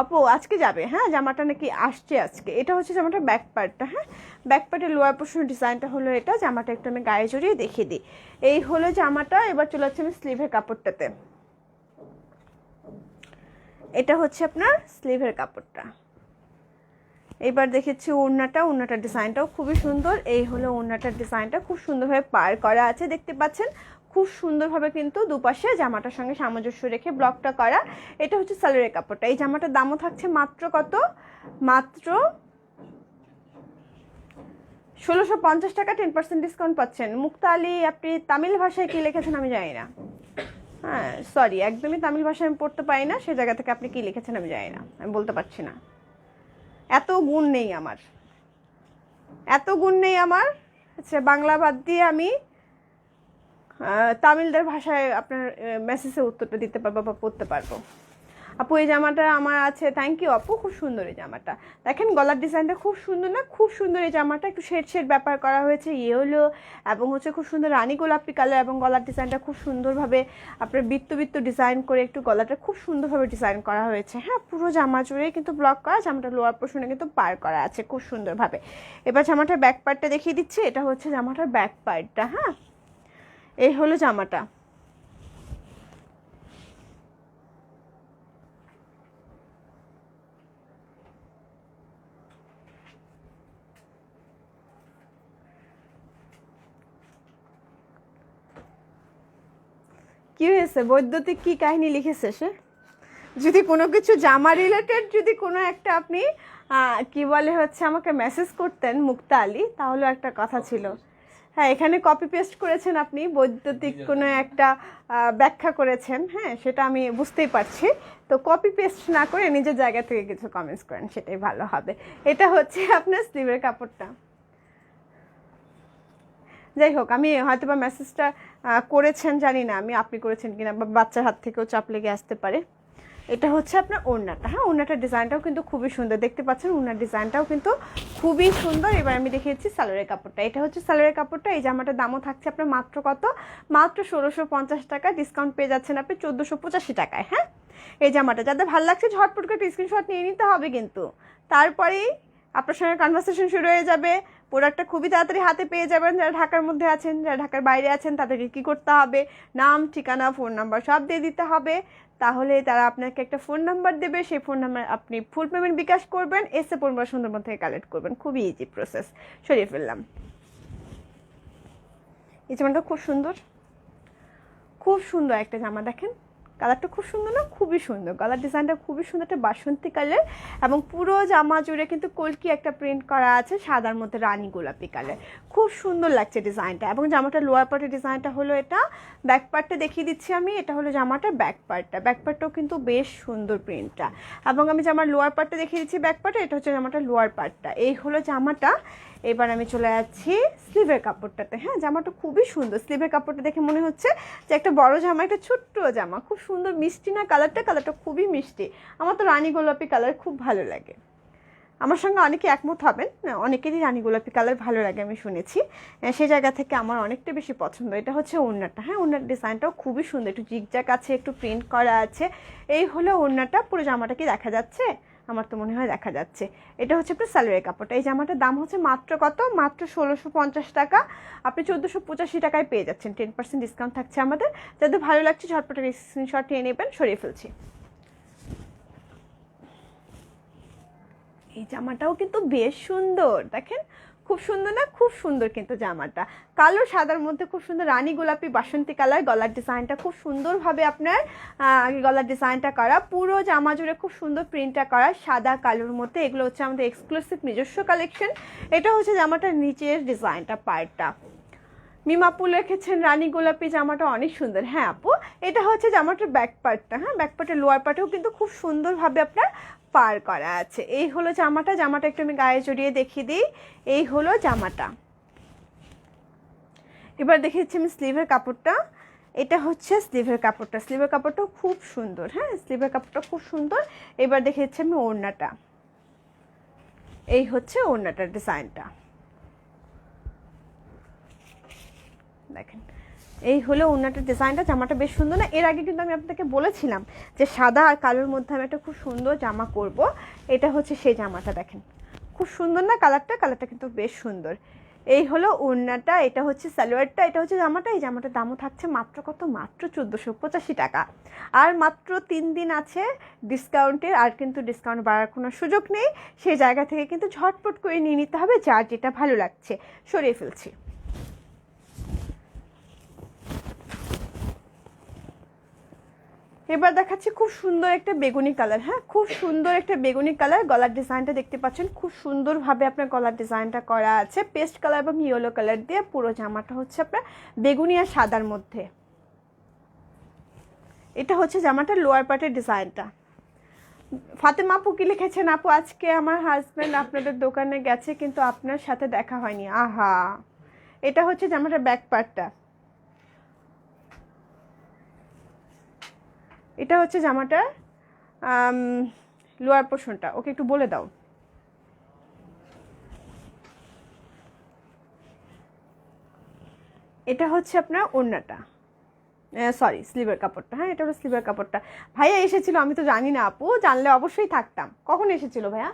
আপু আজকে যাবে, হ্যাঁ জামাটা নাকি আসছে আজকে। এটা হচ্ছে জামাটার ব্যাক পার্টটা। হ্যাঁ, ব্যাক পার্টের লোয়ার পোর্শনের ডিজাইনটা হলো এটা। জামাটা একটু আমি গায়ে জড়িয়ে দেখিয়ে দিই। এই হলো জামাটা। এবার চলে যাচ্ছে আমি স্লিভের কাপড়টাতে। এটা হচ্ছে আপনার স্লিভের কাপড়টা। এবার দেখেছি ওড়নাটার ডিজাইনটাও খুবই সুন্দর। এই হলো ওড়নাটার ডিজাইনটা, খুব সুন্দরভাবে পার করা আছে দেখতে পাচ্ছেন, খুব সুন্দরভাবে কিন্তু দুপাশে জামাটার সঙ্গে সামঞ্জস্য রেখে ব্লকটা করা। এটা হচ্ছে সালোয়ারের কাপড়টা। এই জামাটার দামও থাকছে মাত্র কত, মাত্র 1650 টাকা, 10% ডিসকাউন্ট পাচ্ছেন। মুক্তা আলী, আপনি তামিল ভাষায় কি লিখেছেন আমি জানি না, হ্যাঁ সরি, একদমই তামিল ভাষায় আমি পড়তে পারি না, সেই জায়গা থেকে আপনি কি লিখেছেন আমি জানি না, আমি বলতে পারছি না, এত গুণ নেই আমার, এত গুণ নেই আমার। আচ্ছা, বাংলা বাদ দিয়ে আমি তামিলদের ভাষায় আপনার মেসেজে উত্তরটা দিতে পারবো বা পড়তে পারবো। আপু এই জামাটা আমার আছে, থ্যাংক ইউ আপু, খুব সুন্দর এই জামাটা। দেখেন গলার ডিজাইনটা খুব সুন্দর না, খুব সুন্দর এই জামাটা, একটু শেড ব্যাপার করা হয়েছে ইয়েলো এবং হচ্ছে খুব সুন্দর রানী গোলাপি কালার, এবং গলার ডিজাইনটা খুব সুন্দরভাবে আপনার বৃত্ত ডিজাইন করে একটু গলাটা খুব সুন্দরভাবে ডিজাইন করা হয়েছে। হ্যাঁ, পুরো জামা জুড়ে কিন্তু ব্লক করা, জামাটা লোয়ার পোর্শনে কিন্তু পার করা আছে খুব সুন্দরভাবে। এবার জামাটার ব্যাক পার্টটা দেখিয়ে দিচ্ছি, এটা হচ্ছে জামাটার ব্যাক পার্টটা। হ্যাঁ, এই হলো জামাটা। কি হয়েছে, বৈদ্যুতিক কি কাহিনী লিখেছে সে? যদি কোনো কিছু জামা রিলেটেড যদি কোনো একটা আপনি কি বলে হচ্ছে আমাকে মেসেজ করতেন মুক্তা আলী, তাহলে একটা কথা ছিল। হ্যাঁ, এখানে কপি পেস্ট করেছেন আপনি, বৈদ্যুতিক কোনো একটা ব্যাখ্যা করেছেন, হ্যাঁ সেটা আমি বুঝতেই পারছি। তো কপি পেস্ট না করে নিজের জায়গা থেকে কিছু কমেন্টস করেন, সেটাই ভালো হবে। এটা হচ্ছে আপনার স্লিভের কাপড়টা। যাই হোক, আমি হয়তো বা মেসেজটা করেছেন জানি না আমি, আপনি করেছেন কিনা, বা বাচ্চার হাত থেকেও চাপ লেগে আসতে পারে। এটা হচ্ছে আপনার ওড়নাটা। হ্যাঁ, ওড়নাটার ডিজাইনটাও কিন্তু খুবই সুন্দর দেখতে পাচ্ছেন, ওড়নার ডিজাইনটাও কিন্তু খুবই সুন্দর। এবার আমি দেখিয়েছি সালোয়ারের কাপড়টা, এটা হচ্ছে সালোয়ারের কাপড়টা। এই জামাটার দামও থাকছে আপনার মাত্র কত, মাত্র 1650 টাকা, ডিসকাউন্ট পেয়ে যাচ্ছেন আপনি 1485 টাকায়। হ্যাঁ, এই জামাটা যাদের ভালো লাগছে ঝটপট করে স্ক্রিনশট নিয়ে নিতে হবে, কিন্তু তারপরেই আপনার সঙ্গে কনভারসেশন শুরু হয়ে যাবে, প্রোডাক্টটা খুবই তাড়াতাড়ি হাতে পেয়ে যাবেন। যারা ঢাকার মধ্যে আছেন, যারা ঢাকার বাইরে আছেন, তাদেরকে কী করতে হবে, নাম ঠিকানা ফোন নাম্বার সব দিয়ে দিতে হবে। তাহলে তারা আপনাকে একটা ফোন নাম্বার দেবে, সেই ফোন নাম্বার আপনি ফুল পেমেন্ট বিকাশ করবেন, এসে পরিবার সুন্দরবন থেকে কালেক্ট করবেন, খুবই ইজি প্রসেস। সরিয়ে ফেললাম। এই জামাটা খুব সুন্দর, খুব সুন্দর একটা জামা, দেখেন কালারটা খুব সুন্দর না, খুবই সুন্দর, গলার ডিজাইনটা খুবই সুন্দর, একটা বাসন্তী কালার, এবং পুরো জামা জুড়ে কিন্তু কলকি একটা প্রিন্ট করা আছে সাদার মধ্যে রানী গোলাপি কালার, খুব সুন্দর লাগছে ডিজাইনটা। এবং জামাটা লোয়ার পার্টের ডিজাইনটা হলো এটা, ব্যাক পার্টটা দেখিয়ে দিচ্ছি আমি, এটা হলো জামাটার ব্যাক পার্টটা, ব্যাক পার্টটাও কিন্তু বেশ সুন্দর প্রিন্টটা। এবং আমি জামার লোয়ার পার্টটা দেখিয়ে দিচ্ছি ব্যাক পার্টে, এটা হচ্ছে জামাটার লোয়ার পার্টটা। এই হলো জামাটা। এবার আমি চলে যাচ্ছি স্লিভের কাপড়টাতে। হ্যাঁ, জামাটা খুবই সুন্দর, স্লিভের কাপড়টা দেখে মনে হচ্ছে যে একটা বড় জামা, একটা ছোট্ট জামা, খুব সুন্দর মিষ্টি না কালারটা খুবই মিষ্টি। আমার তো রানী গোলাপি কালার খুব ভালো লাগে, আমার সঙ্গে অনেকে একমত হবেন, অনেকেরই রানী গোলাপি কালার ভালো লাগে আমি শুনেছি, সেই জায়গা থেকে আমার অনেকটা বেশি পছন্দ। এটা হচ্ছে ওড়নাটা। হ্যাঁ, ওড়নার ডিজাইনটাও খুবই সুন্দর, একটু জিগজ্যাগ আছে, একটু প্রিন্ট করা আছে। এই হলো ওড়নাটা। পুরো জামাটা কি দেখা যাচ্ছে? আমার তো মনে হয় দেখা যাচ্ছে। এটা হচ্ছে আপনার সালোয়ারের কাপড়টা। এই জামাটার দাম হচ্ছে মাত্র কত, মাত্র 1650 টাকা, আপনি 1485 টাকায় পেয়ে যাচ্ছেন, 10% ডিসকাউন্ট থাকছে আমাদের। যাদের ভালো লাগছে ঝটপট স্ক্রিনশট নিয়ে নেবেন। সরিয়ে ফেলছি। এই জামাটাও কিন্তু বেশ সুন্দর, দেখেন খুব সুন্দর না, খুব সুন্দর কিন্তু জামাটা, কালো সাদার মধ্যে খুব সুন্দর রানী গোলাপি বাসন্তী কালার, গলার ডিজাইনটা খুব সুন্দরভাবে আপনার গলার ডিজাইনটা করা, পুরো জামা জুড়ে খুব সুন্দর প্রিন্টটা করা সাদা কালোর মধ্যে। এগুলো হচ্ছে আমাদের এক্সক্লুসিভ নিজস্ব কালেকশন। এটা হচ্ছে জামাটার নিচের ডিজাইনটা, পার্টটা। মিমাপু লিখেছেন রানী গোলাপি জামাটা অনেক সুন্দর। হ্যাঁ আপু, এটা হচ্ছে জামাটার ব্যাক পার্টটা। হ্যাঁ, ব্যাক পার্টের লোয়ার পার্টেও কিন্তু খুব সুন্দরভাবে আপনার পার করা আছে। এই হলো জামাটা একটু আমি গায়ে জড়িয়ে দেখিয়ে দিই। এই হলো জামাটা। এবার দেখিয়েছি আমি স্লিভের কাপড়টা। এটা হচ্ছে স্লিভের কাপড়টা, স্লিভের কাপড়টাও খুব সুন্দর। হ্যাঁ, স্লিভের কাপড়টা খুব সুন্দর। এবার দেখিয়েছি আমি ওড়নাটা। এই হচ্ছে ওড়নাটার ডিজাইনটা, দেখেন এই হলো ওড়নাটার ডিজাইনটা। জামাটা বেশ সুন্দর না? এর আগে কিন্তু আমি আপনাদেরকে বলেছিলাম যে সাদা আর কালোর মধ্যে আমি একটা খুব সুন্দর জামা করব। এটা হচ্ছে সেই জামাটা, দেখেন খুব সুন্দর না কালারটা কিন্তু বেশ সুন্দর। এই হলো ওড়নাটা, এটা হচ্ছে সালোয়ারটা, এটা হচ্ছে জামাটা। এই জামাটার দামও থাকছে মাত্র কত, মাত্র 1485 টাকা। আর মাত্র 3 দিন আছে ডিসকাউন্টের, আর কিন্তু ডিসকাউন্ট বাড়ার কোনো সুযোগ নেই। সেই জায়গা থেকে কিন্তু ঝটপট করে নিয়ে নিতে হবে, যার যেটা ভালো লাগছে। সরিয়ে ফেলছি। এবার দেখাচ্ছি খুব সুন্দর একটা বেগুনি কালার। হ্যাঁ, খুব সুন্দর একটা বেগুনি কালার। গলার ডিজাইনটা দেখতে পাচ্ছেন, খুব সুন্দরভাবে আপনার গলার ডিজাইনটা করা আছে পেস্ট কালার এবং ইয়েলো কালার দিয়ে। পুরো জামাটা হচ্ছে আপনার বেগুনি আর সাদার মধ্যে। এটা হচ্ছে জামাটার লোয়ার পার্টের ডিজাইনটা। ফাতেমা আপু কি লিখেছেন, আপু আজকে আমার হাজব্যান্ড আপনাদের দোকানে গেছে কিন্তু আপনার সাথে দেখা হয়নি। আহা, এটা হচ্ছে জামাটার ব্যাক পার্টটা। এটা হচ্ছে জামাটার লোয়ার পোর্শনটা। ওকে একটু বলে দাও। এটা হচ্ছে আপনার ওড়নাটা, সরি স্লিভের কাপড়টা। হ্যাঁ, এটা হলো স্লিভের কাপড়টা। ভাইয়া এসেছিল, আমি তো জানি না আপু, জানলে অবশ্যই থাকতাম। কখন এসেছিল ভাইয়া?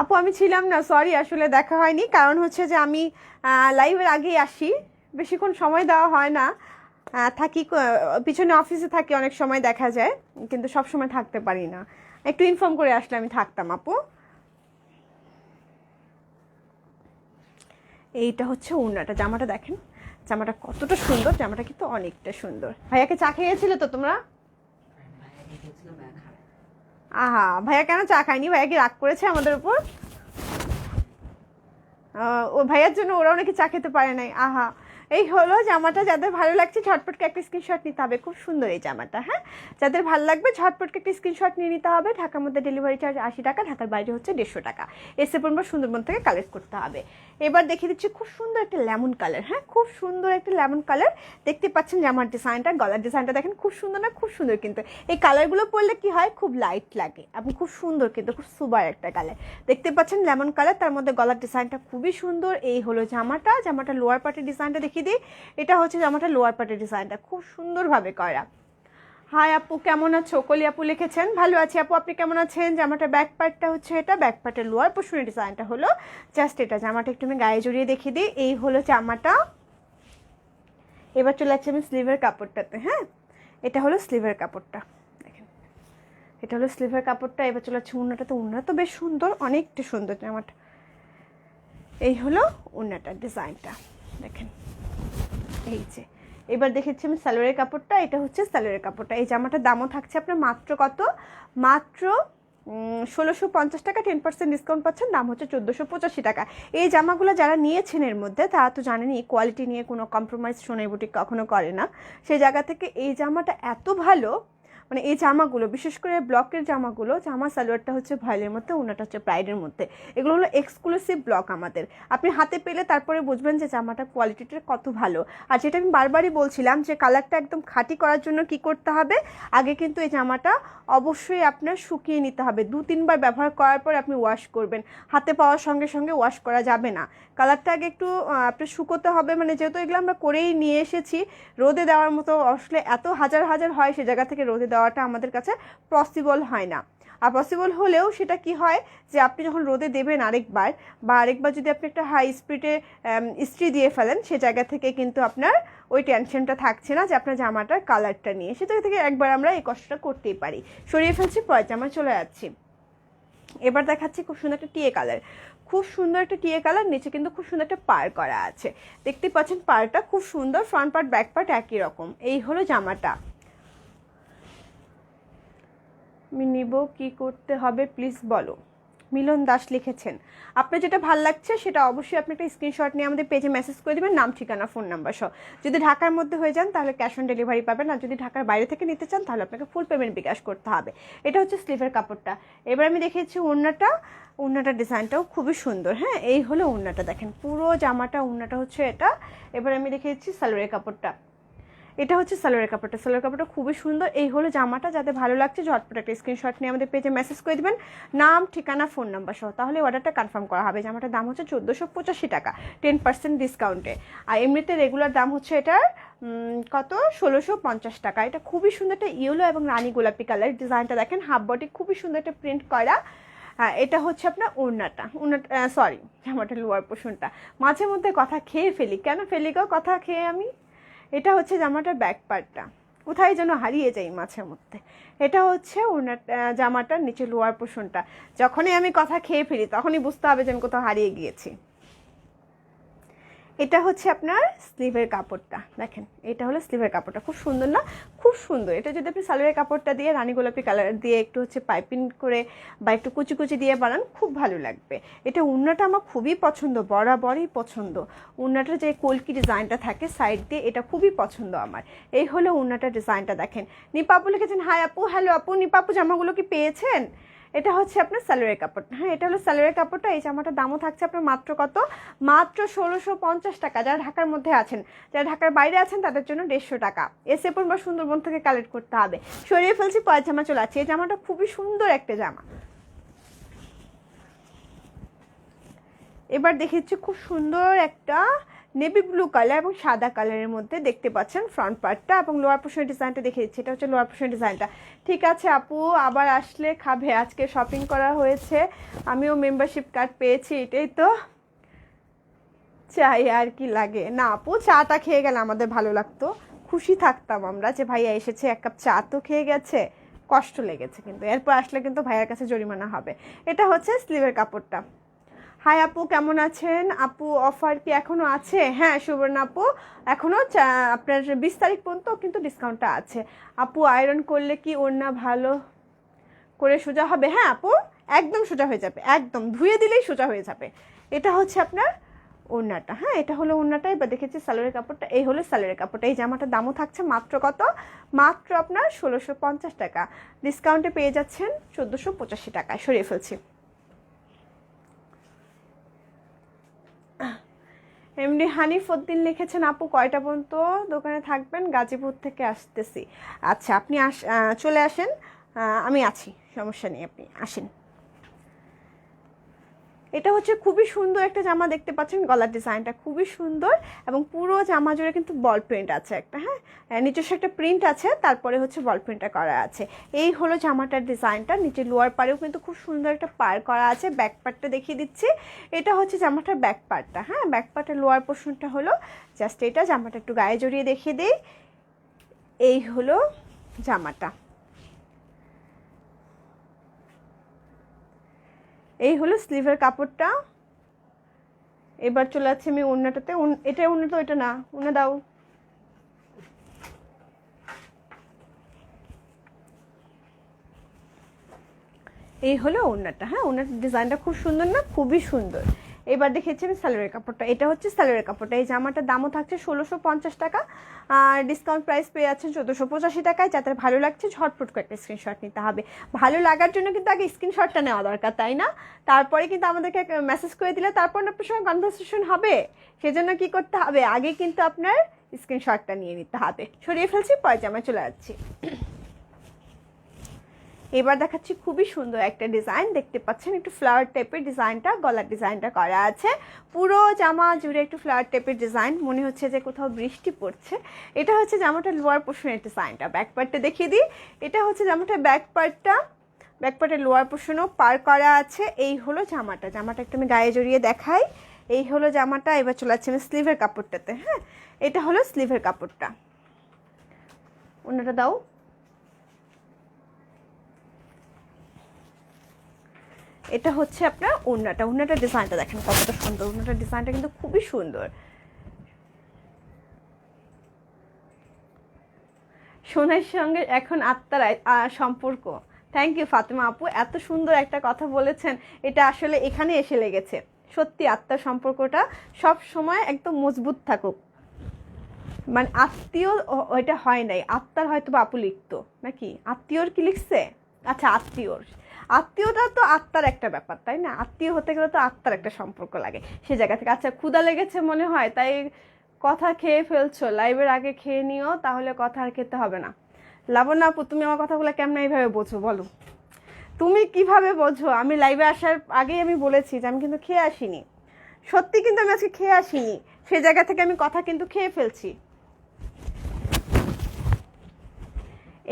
আপু আমি ছিলাম না, সরি, আসলে দেখা হয়নি। কারণ হচ্ছে যে আমি লাইভের আগেই আসি, বেশিক্ষণ সময় দেওয়া হয় না। থাকি পিছনে অফিসে থাকি, অনেক সময় দেখা যায়, কিন্তু সব সময় থাকতে পারি না। একটু ইনফর্ম করে আসলে আমি থাকতাম আপু। এইটা হচ্ছে ওড়নাটা। জামাটা দেখেন, জামাটা কতটা সুন্দর, জামাটা কিন্তু অনেকটা সুন্দর। ভাইয়াকে চা খেয়েছিলে তো তোমরা? আহা, ভাইয়া কেন চা খায়নি? ভাইয়া কি রাগ করেছে আমাদের উপর? ও ভাইয়ার জন্য ওরাও নাকি চা খেতে পারে নাই। আহা, এই হলো জামাটা। যাদের ভালো লাগছে ঝটপটকে একটা স্ক্রিনশট নিতে হবে। খুব সুন্দর এই জামাটা। হ্যাঁ, যাদের ভালো লাগবে ঝটপটকে একটা স্ক্রিনশট নিয়ে নিতে হবে। ঢাকার মধ্যে ডেলিভারি চার্জ 80 টাকা, ঢাকার বাইরে হচ্ছে 150 টাকা। এসে পড়বে সুন্দরবন থেকে কালেক্ট করতে হবে। এবার দেখিয়ে দিচ্ছি খুব সুন্দর একটা লেমন কালার। হ্যাঁ, খুব সুন্দর একটা লেমন কালার। দেখতে পাচ্ছেন জামার ডিজাইনটা, গলার ডিজাইনটা দেখেন, খুব সুন্দর না? খুব সুন্দর। কিন্তু এই কালারগুলো পরলে কি হয়, খুব লাইট লাগে এবং খুব সুন্দর, কিন্তু খুব সুপার একটা কালার। দেখতে পাচ্ছেন লেমন কালার, তার মধ্যে গলার ডিজাইনটা খুবই সুন্দর। এই হলো জামাটা। জামাটা লোয়ার পার্টের ডিজাইনটা দেখিয়ে দিই। এটা হচ্ছে জামাটা লোয়ার পার্টের ডিজাইনটা, খুব সুন্দরভাবে করা। হাই আপু, কেমন আছো? কলি আপু লিখেছেন, ভালো আছি আপু, আপনি কেমন আছেন? জামাটা ব্যাক পার্টটা হচ্ছে এটা, ব্যাক পার্টের লোয়ার পোর্শনের ডিজাইনটা হলো জাস্ট এটা। জামাটা একটু আমি গায়ে জড়িয়ে দেখিয়ে দিই। এই হলো জামাটা। এবার চলে যাচ্ছে আমি স্লিভের কাপড়টাতে। হ্যাঁ, এটা হলো স্লিভের কাপড়টা, দেখেন, এটা হলো স্লিভের কাপড়টা। এবার চলে যাচ্ছে ওড়নাটা। তো ওড়না তো বেশ সুন্দর, অনেকটা সুন্দর জামাটা। এই হলো ওড়নাটার ডিজাইনটা, দেখেন। এই যে এবার দেখেছি আমি সালোয়ারের কাপড়টা। এটা হচ্ছে সালোয়ারের কাপড়টা। এই জামাটার দামও থাকছে আপনার মাত্র কত, মাত্র 1650 টাকা। 10% ডিসকাউন্ট পাচ্ছেন, দাম হচ্ছে 1485 টাকা। এই জামাগুলো যারা নিয়েছেন এর মধ্যে তারা তো জানেনই কোয়ালিটি নিয়ে কোনো কম্প্রোমাইজ সোনাই বুটিক কখনো করে না। সেই জায়গা থেকে এই জামাটা এত ভালো, মানে এই জামাগুলো বিশেষ করে ব্লকের জামাগুলো, জামা সালোয়ারটা হচ্ছে ভয়েলের মধ্যে, ওনাটা হচ্ছে প্রাইডের মধ্যে। এগুলো হলো এক্সক্লুসিভ ব্লক আমাদের। আপনি হাতে পেলে তারপরে বুঝবেন যে জামাটা কোয়ালিটিটা কত ভালো। আর যেটা আমি বারবারই বলছিলাম যে কালারটা একদম খাঁটি করার জন্য কি করতে হবে, আগে কিন্তু এই জামাটা অবশ্যই আপনার শুকিয়ে নিতে হবে। 2-3 বার ব্যবহার করার পর আপনি ওয়াশ করবেন। হাতে পাওয়ার সঙ্গে সঙ্গে ওয়াশ করা যাবে না। কালারটা আগে একটু আপনার শুকোতে হবে। মানে যেহেতু এগুলো আমরা করেই নিয়ে এসেছি, রোদে দেওয়ার মতো আসলে এত হাজার হাজার হয়, সে জায়গা থেকে রোদে দেওয়াটা আমাদের কাছে পসিবল হয় না। আর পসিবল হলেও সেটা কি হয় যে আপনি যখন রোদে দেবেন আরেকবার, বা আরেকবার যদি আপনি একটা হাই স্পিডে ইস্ত্রি দিয়ে ফেলেন, সে জায়গা থেকে কিন্তু আপনার ওই টেনশনটা থাকছে না যে আপনার জামাটার কালারটা নিয়ে। সে জায়গা থেকে একবার আমরা এই কষ্টটা করতেই পারি। সরিয়ে ফেলছি, পরে জামা চলে যাচ্ছি। এবার দেখাচ্ছি খুব সুন্দর একটা টিয়ে কালার। খুব সুন্দর একটা টিয়ে কালার, নিচে কিন্তু খুব সুন্দর একটা পার করা আছে। দেখতে পাচ্ছেন পারটা খুব সুন্দর, ফ্রন্ট পার্ট ব্যাক পার্ট একই রকম। এই হলো জামাটা। আমি নিব, কি করতে হবে প্লিজ বলো। মিলন দাস লিখেছেন, আপনার যেটা ভালো লাগছে সেটা অবশ্যই আপনি একটা স্ক্রিনশট নিয়ে আমাদের পেজে মেসেজ করে দেবেন, নাম ঠিকানা ফোন নাম্বার সহ। যদি ঢাকার মধ্যে হয়ে যান তাহলে ক্যাশ অন ডেলিভারি পাবেন, আর যদি ঢাকার বাইরে থেকে নিতে চান তাহলে আপনাকে ফুল পেমেন্ট বিকাশ করতে হবে। এটা হচ্ছে স্লিভের কাপড়টা। এবার আমি দেখিয়েছি ওড়নাটা। ওড়নাটার ডিজাইনটাও খুবই সুন্দর। হ্যাঁ, এই হলো ওড়নাটা, দেখেন পুরো জামাটা ওড়নাটা হচ্ছে এটা। এবার আমি দেখিয়েছি সালোয়ারের কাপড়টা। এটা হচ্ছে সালোয়ারের কাপড়টা। সালোয়ার কাপড়টা খুবই সুন্দর। এই হলো জামাটা। যাদের ভালো লাগছে ঝটপট একটা স্ক্রিনশট নিয়ে আমাদের পেজে মেসেজ করে দেবেন, নাম ঠিকানা ফোন নাম্বার সহ, তাহলে অর্ডারটা কনফার্ম করা হবে। জামাটার দাম হচ্ছে 1485 টাকা 10% ডিসকাউন্টে। আর এমনিতে রেগুলার দাম হচ্ছে এটার কত, 1650 টাকা। এটা খুবই সুন্দর একটা ইয়েলো এবং রানী গোলাপি কালার। ডিজাইনটা দেখেন, হাফ বডি খুবই সুন্দর একটা প্রিন্ট করা। হ্যাঁ, এটা হচ্ছে আপনার ওড়নাটা, সরি জামাটা লোয়ার পোর্শনটা। মাঝে মধ্যে কথা খেয়ে ফেলি, কেন ফেলি গো কথা খেয়ে আমি। এটা হচ্ছে জামাটার ব্যাক পার্টটা, কোথায় যেন হারিয়ে যাই মাঝে মধ্যে। এটা হচ্ছে জামাটার নিচে লোয়ার পোর্শনটা। যখনই আমি কথা খেয়ে ফেলি তখনই বুঝতে হবে যে আমি কোথাও হারিয়ে গিয়েছি। এটা হচ্ছে আপনার স্লিভের কাপড়টা, দেখেন এটা হলো স্লিভের কাপড়টা, খুব সুন্দর না? খুব সুন্দর। এটা যদি আপনি সালোয়ারের কাপড়টা দিয়ে রানী গোলাপি কালার দিয়ে একটু হচ্ছে পাইপিং করে বা একটু কুচি কুচি দিয়ে বানান, খুব ভালো লাগবে। এটা উন্নাটা আমার খুবই পছন্দ, বরাবরই পছন্দ। উন্নাটার যে কলকি ডিজাইনটা থাকে সাইড দিয়ে, এটা খুবই পছন্দ আমার। এই হলো উন্নাটার ডিজাইনটা। দেখেন নিপা আপু লিখেছেন, হাই আপু, হ্যালো আপু। নিপা আপু জামাগুলো কি পেয়েছেন? এটা হচ্ছে আপনার সালোয়ারের কাপড়। হ্যাঁ, এটা হলো সালোয়ারের কাপড়টা। এই জামাটার দামও থাকছে আপনার মাত্র কত? মাত্র 1650 টাকা। যারা ঢাকার মধ্যে আছেন, যারা ঢাকার বাইরে আছেন তাদের জন্য 150 টাকা। এসে পর সুন্দরবন থেকে কালেক্ট করতে হবে। সরিয়ে ফেলছি, পরের জামা চলে আসছে। এই জামাটা খুবই সুন্দর একটা জামা। এবার দেখিচ্ছি খুব সুন্দর একটা নেভি ব্লু কালার এবং সাদা কালারের মধ্যে, দেখতে পাচ্ছেন ফ্রন্ট পার্টটা এবং লোয়ার পোর্শনের ডিজাইনটা দেখে দিচ্ছি। এটা হচ্ছে লোয়ার পোর্শনের ডিজাইনটা। ঠিক আছে আপু, আবার আসলে খাবে। আজকে শপিং করা হয়েছে, আমিও মেম্বারশিপ কার্ড পেয়েছি, এটাই তো চাই, আর কি লাগে। না আপু, চাটা খেয়ে গেলে আমাদের ভালো লাগতো, খুশি থাকতাম আমরা যে ভাইয়া এসেছে, এক কাপ চা তো খেয়ে গেছে। কষ্ট লেগেছে কিন্তু, এরপর আসলে কিন্তু ভাইয়ার কাছে জরিমানা হবে। এটা হচ্ছে স্লিভের কাপড়টা। হাই আপু, কেমন আছেন আপু? অফার কি এখনও আছে? হ্যাঁ সুবর্ণা আপু, এখনও আপনার 20 তারিখ পর্যন্ত কিন্তু ডিসকাউন্টটা আছে। আপু আয়রন করলে কি ওড়না ভালো করে সোজা হবে? হ্যাঁ আপু, একদম সোজা হয়ে যাবে, একদম ধুয়ে দিলেই সোজা হয়ে যাবে। এটা হচ্ছে আপনার ওড়নাটা। হ্যাঁ, এটা হলো ওড়নাটা। এবার দেখেছি সালোয়ারের কাপড়টা, এই হলো সালোয়ারের কাপড়টা। এই জামাটার দামও থাকছে মাত্র কত? মাত্র আপনার 1650 টাকা। ডিসকাউন্টে পেয়ে যাচ্ছেন 1485 টাকায়। সরিয়ে ফেলছি। এমডি হানিফউদ্দিন লিখেছেন, আপু কয়টা পর্যন্ত দোকানে থাকবেন? গাজীপুর থেকে আসতেছি। আচ্ছা, আপনি চলে আসেন, আমি আছি, সমস্যা নেই, আপনি আসেন। এটা হচ্ছে খুবই সুন্দর একটা জামা, দেখতে পাচ্ছেন গলার ডিজাইনটা খুবই সুন্দর এবং পুরো জামা জুড়ে কিন্তু বল প্রিন্ট আছে একটা। হ্যাঁ, নিজস্ব একটা প্রিন্ট আছে, তারপরে হচ্ছে বল প্রিন্টটা করা আছে। এই হলো জামাটার ডিজাইনটা। নিচে লোয়ার পাড়েও কিন্তু খুব সুন্দর একটা পার করা আছে। ব্যাক পার্টটা দেখিয়ে দিচ্ছি। এটা হচ্ছে জামাটার ব্যাক পার্টটা। হ্যাঁ, ব্যাক পার্টের লোয়ার পোর্শনটা হলো জাস্ট এটা। জামাটা একটু গায়ে জড়িয়ে দেখিয়ে দিই। এই হলো জামাটা, এই হলো স্লিভের কাপড়টা। এবার চলে যাচ্ছে আমি ওড়নাটাতে। এটা ওড়না তো, এটা না, ওড়না দাও। এই হলো ওড়নাটা। হ্যাঁ, ওড়নাটার ডিজাইনটা খুব সুন্দর না? খুবই সুন্দর। এবার দেখেছি আমি সালোয়ারের কাপড়টা। এটা হচ্ছে সালোয়ারের কাপড়টা। এই জামাটার দামও থাকছে 1650 টাকা, আর ডিসকাউন্ট প্রাইস পেয়ে যাচ্ছেন 1485 টাকায়। যাদের ভালো লাগছে ঝটপট করে একটা স্ক্রিনশট নিতে হবে। ভালো লাগার জন্য কিন্তু আগে স্ক্রিনশটটা নেওয়া দরকার, তাই না? তারপরে কিন্তু আমাদেরকে মেসেজ করে দিলে তারপর আপনার সঙ্গে কনভারসেশন হবে। সেজন্য কি করতে হবে? আগে কিন্তু আপনার স্ক্রিনশটটা নিয়ে নিতে হবে। সরিয়ে ফেলছি, পরে জামায় চলে যাচ্ছি। এবার দেখাচ্ছি খুবই সুন্দর একটা ডিজাইন, দেখতে পাচ্ছেন একটু ফ্লাওয়ার টাইপের ডিজাইনটা, গলার ডিজাইনটা করা আছে। পুরো জামা জুড়ে একটু ফ্লাওয়ার টাইপের ডিজাইন, মনে হচ্ছে যে কোথাও বৃষ্টি পড়ছে। এটা হচ্ছে জামাটার লোয়ার পোর্শনের ডিজাইনটা। ব্যাক পার্টটা দেখিয়ে দিই। এটা হচ্ছে জামাটার ব্যাক পার্টটা। ব্যাক পার্টের লোয়ার পোর্শনও পার করা আছে। এই হলো জামাটা। জামাটা একটু আমি গায়ে জড়িয়ে দেখাই। এই হলো জামাটা। এবার চলে যাচ্ছে আমি স্লিভের কাপড়টাতে। হ্যাঁ, এটা হলো স্লিভের কাপড়টা। ওনাটা দাও। এটা হচ্ছে আপনার ওড়নাটা। ওড়নাটার ডিজাইনটা দেখেন কতটা সুন্দর। ওড়নাটার ডিজাইনটা কিন্তু খুবই সুন্দর। সোনার সঙ্গে এখন আত্মার সম্পর্ক। থ্যাংক ইউ ফাতেমা আপু, এত সুন্দর একটা কথা বলেছেন। এটা আসলে এখানে এসে লেগেছে। সত্যি আত্মার সম্পর্কটা সব সময় একদম মজবুত থাকুক। মানে আত্মীয় ওইটা হয় নাই, আত্মার হয়তো বা আপু লিখতো নাকি? আত্মীয়র কি লিখছে? আচ্ছা, আত্মীয়র। আত্মীয়টা তো আত্মার একটা ব্যাপার, তাই না? আত্মীয় হতে গেলে তো আত্মার একটা সম্পর্ক লাগে সে জায়গা থেকে। আচ্ছা, ক্ষুধা লেগেছে মনে হয়, তাই কথা খেয়ে ফেলছো। লাইভের আগে খেয়ে নিও, তাহলে কথা আর খেতে হবে না। লাবণ্য আপু, তুমি আমার কথাগুলো কেমন এইভাবে বোঝো বলো? তুমি কিভাবে বোঝো? আমি লাইভে আসার আগেই আমি বলেছি যে আমি কিন্তু খেয়ে আসিনি। সত্যি কিন্তু আমি আজকে খেয়ে আসিনি, সে জায়গা থেকে আমি কথা কিন্তু খেয়ে ফেলছি।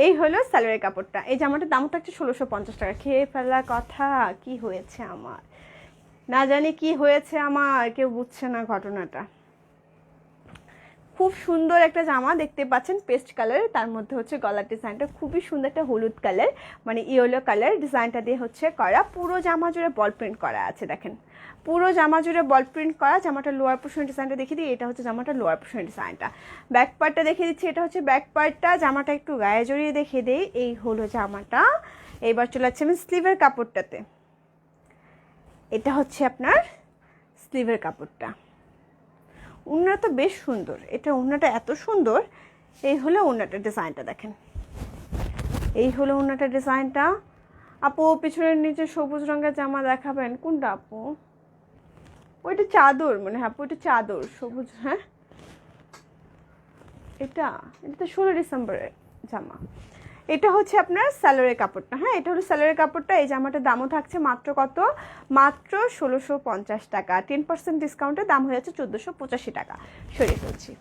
এই হলো সালোয়ারের কাপড়টা। এই জামাটার দাম থাকছে 1650 টাকা। খেয়ে ফেলার কথা, কি হয়েছে আমার, না জানি কি হয়েছে আমার, কেউ বুঝছে না ঘটনাটা। খুব সুন্দর একটা জামা দেখতে পাচ্ছেন, পেস্ট কালার, তার মধ্যে হচ্ছে গলার ডিজাইনটা খুবই সুন্দর, একটা হলুদ কালার মানে ইয়েলো কালার ডিজাইনটা দিয়ে হচ্ছে করা। পুরো জামা জুড়ে বল প্রিন্ট করা আছে, দেখেন পুরো জামা জুড়ে বল প্রিন্ট করা। জামাটা লোয়ার পোর্শন ডিজাইনটা দেখিয়ে দিই, এটা হচ্ছে জামাটা লোয়ার পোর্শন ডিজাইনটা। ব্যাক পার্টটা দেখিয়ে দিচ্ছি, এটা হচ্ছে ব্যাক পার্টটা। জামাটা একটু গায়ে জড়িয়ে দেখিয়ে দিই, এই হলো জামাটা। এবার চলে যাচ্ছে আমি স্লিভের কাপড়টাতে। এটা হচ্ছে আপনার স্লিভের কাপড়টা। ওড়নাটা তো বেশ সুন্দর, এটা ওড়নাটা এত সুন্দর। এই হলো ওড়নাটার ডিজাইনটা, দেখেন এই হলো ওড়নাটার ডিজাইনটা। আপু পিছনের নিচে সবুজ রঙের জামা দেখাবেন, কোনটা আপু? ওইটা চাদর মানে, হ্যাঁ আপু ওইটা চাদর সবুজ। হ্যাঁ এটা তো 16 ডিসেম্বরের জামা। এটা হচ্ছে আপনার সালোয়ারের কাপড়টা। হ্যাঁ এটা হলো সালোয়ারের কাপড়টা। এই জামাটার দামও থাকছে মাত্র কত, মাত্র 1650 টাকা। 10% ডিসকাউন্টের দাম হয়ে যাচ্ছে 1485 টাকা। সরিয়ে ফেলছি।